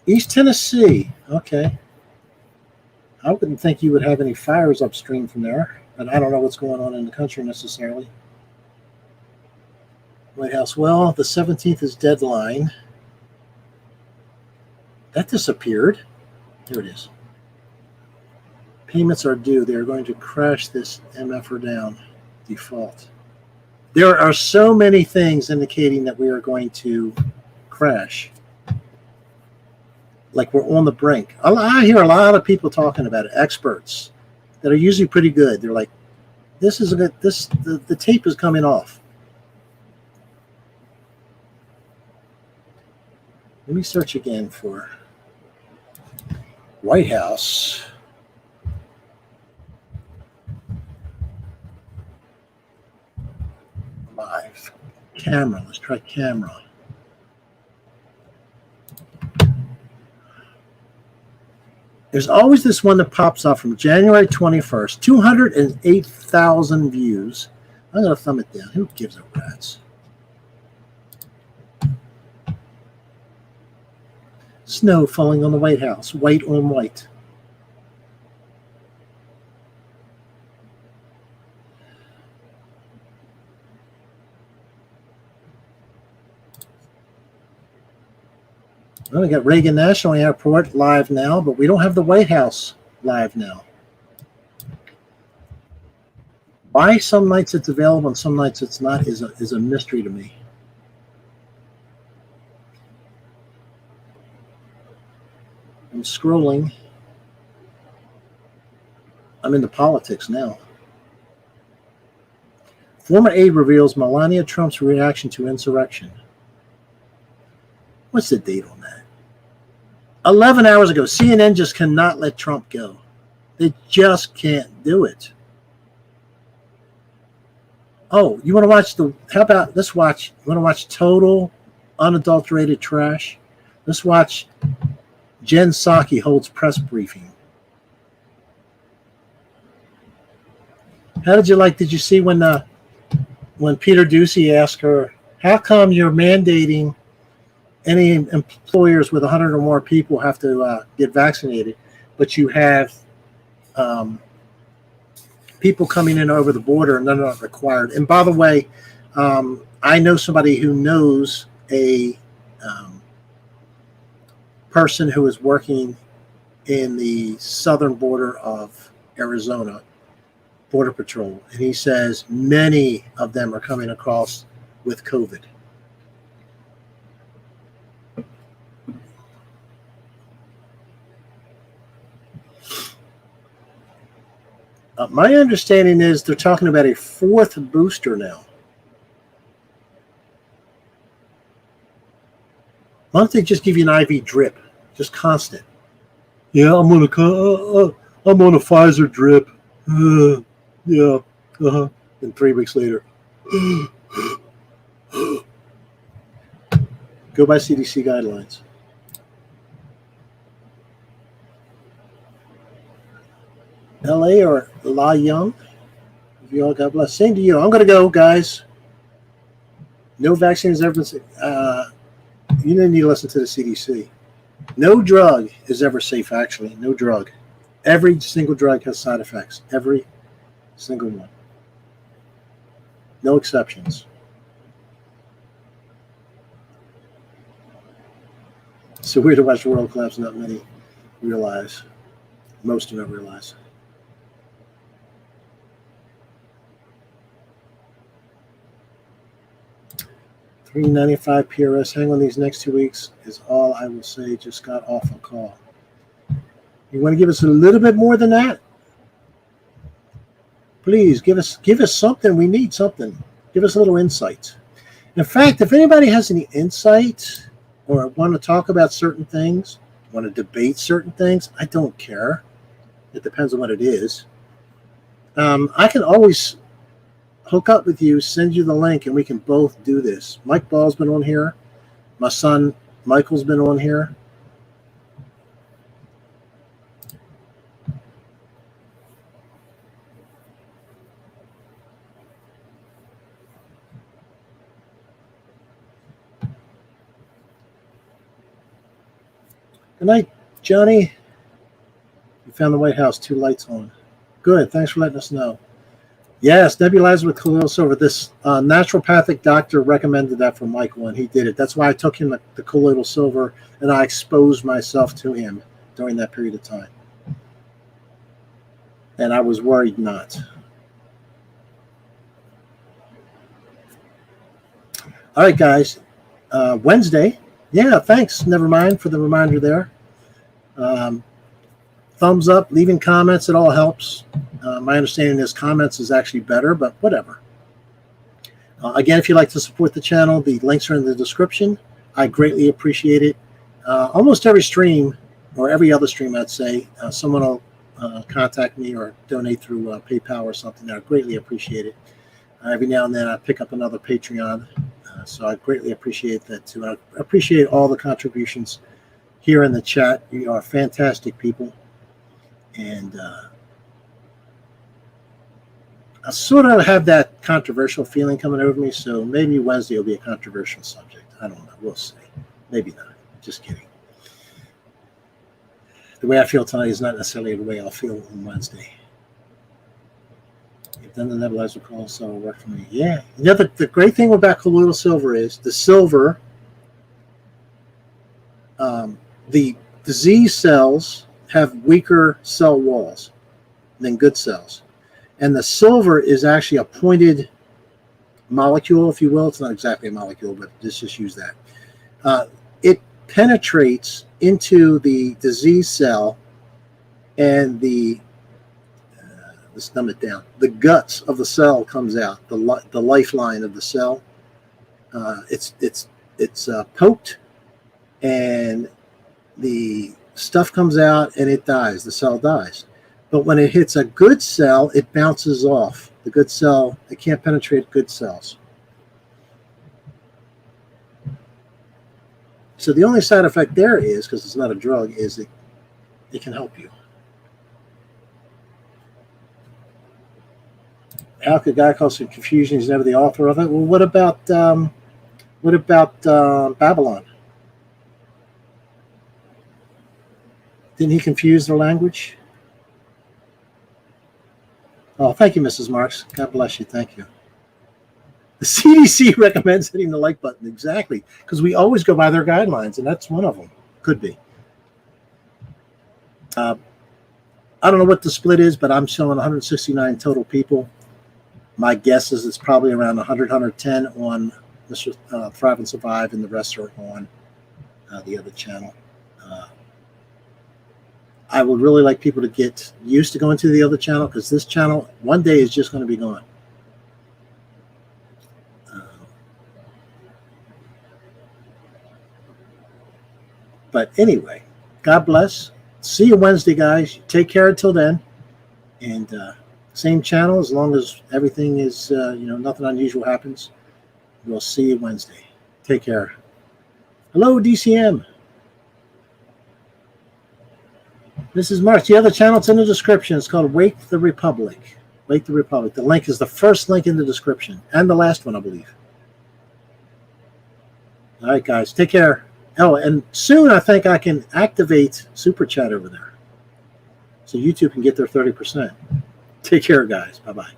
East Tennessee. Okay. I wouldn't think you would have any fires upstream from there, but I don't know what's going on in the country necessarily. White House. Well, the 17th is deadline. That disappeared. There it is. Payments are due. They are going to crash this MFR down. Default. There are so many things indicating that we are going to crash. Like we're on the brink. I hear a lot of people talking about it, experts that are usually pretty good. They're like, "This is a good. The tape is coming off." Let me search again for White House. Live camera. Let's try camera. There's always this one that pops up from January 21st, 208,000 views. I'm going to thumb it down. Who gives a rat's? Snow falling on the White House, white on white. Well, we got Reagan National Airport live now, but we don't have the White House live now. Why some nights it's available and some nights it's not is a mystery to me. I'm scrolling. I'm into politics now. Former aide reveals Melania Trump's reaction to insurrection. What's the date on that? 11 hours ago. CNN just cannot let Trump go. They just can't do it. Oh, you want to watch how about, you want to watch total unadulterated trash? Let's watch Jen Psaki holds press briefing. Did you see when Peter Doocy asked her, how come you're mandating any employers with 100 or more people have to get vaccinated, but you have people coming in over the border and they're not required? And by the way, I know somebody who knows a person who is working in the southern border of Arizona, Border Patrol, and he says many of them are coming across with COVID. My understanding is they're talking about a fourth booster now. Why don't they just give you an IV drip, just constant? Yeah, I'm on a Pfizer drip. Yeah. And 3 weeks later, go by CDC guidelines. LA or La Young? You all, God bless. Same to you. I'm going to go, guys. No vaccine has ever been. You didn't need to listen to the CDC. No drug is ever safe, actually. No drug. Every single drug has side effects. Every single one. No exceptions. So weird to watch the world collapse. Not many realize. Most do not realize. $3.95 PRS. Hang on these next 2 weeks is all I will say. Just got off a call. You want to give us a little bit more than that? Please give us something. We need something. Give us a little insight. In fact, if anybody has any insight or want to talk about certain things, want to debate certain things, I don't care. It depends on what it is. I can always hook up with you, send you the link, and we can both do this. Mike Ball's been on here. My son Michael's been on here. Good night, Johnny. You found the White House, 2 lights on. Good. Thanks for letting us know. Yes, nebulizer with colloidal silver. This naturopathic doctor recommended that for Michael, and he did it. That's why I took him the colloidal silver, and I exposed myself to him during that period of time. And I was worried not. All right, guys. Wednesday. Yeah, thanks. Never mind for the reminder there. Thumbs up, leaving comments, it all helps. My understanding is comments is actually better, but whatever. Again, if you'd like to support the channel, the links are in the description. I greatly appreciate it. Almost every stream, or every other stream, I'd say, someone will contact me or donate through PayPal or something. I greatly appreciate it. Every now and then I pick up another Patreon, so I greatly appreciate that too. I appreciate all the contributions here in the chat. You are fantastic people. And I sort of have that controversial feeling coming over me, so maybe Wednesday will be a controversial subject. I don't know. We'll see. Maybe not. Just kidding. The way I feel tonight is not necessarily the way I'll feel on Wednesday. You've done the nebulizer call, so it'll work for me. Yeah. You know, the great thing about colloidal silver is the silver, the disease cells have weaker cell walls than good cells. And the silver is actually a pointed molecule, if you will. It's not exactly a molecule, but let's just use that. It penetrates into the disease cell and let's dumb it down. The guts of the cell comes out, the lifeline of the cell. It's poked, and the stuff comes out and it dies. The cell dies. But when it hits a good cell, it bounces off. The good cell, it can't penetrate good cells. So the only side effect there is, because it's not a drug, is it can help you. How could a guy cause some confusion? He's never the author of it. Well, what about Babylon? Didn't he confuse their language? Oh, thank you, Mrs. Marks. God bless you. Thank you. The CDC recommends hitting the like button. Exactly. Because we always go by their guidelines, and that's one of them. Could be. I don't know what the split is, but I'm showing 169 total people. My guess is it's probably around 100, 110 on Mr. Thrive and Survive, and the rest are on the other channel. I would really like people to get used to going to the other channel, because this channel one day is just going to be gone. But anyway, God bless. See you Wednesday, guys. Take care until then. And same channel, as long as everything is, nothing unusual happens. We'll see you Wednesday. Take care. Hello, DCM. This is Mark. The other channel, it's in the description. It's called Wake the Republic. Wake the Republic. The link is the first link in the description, and the last one, I believe. All right, guys. Take care. Oh, and soon I think I can activate Super Chat over there, so YouTube can get their 30%. Take care, guys. Bye-bye.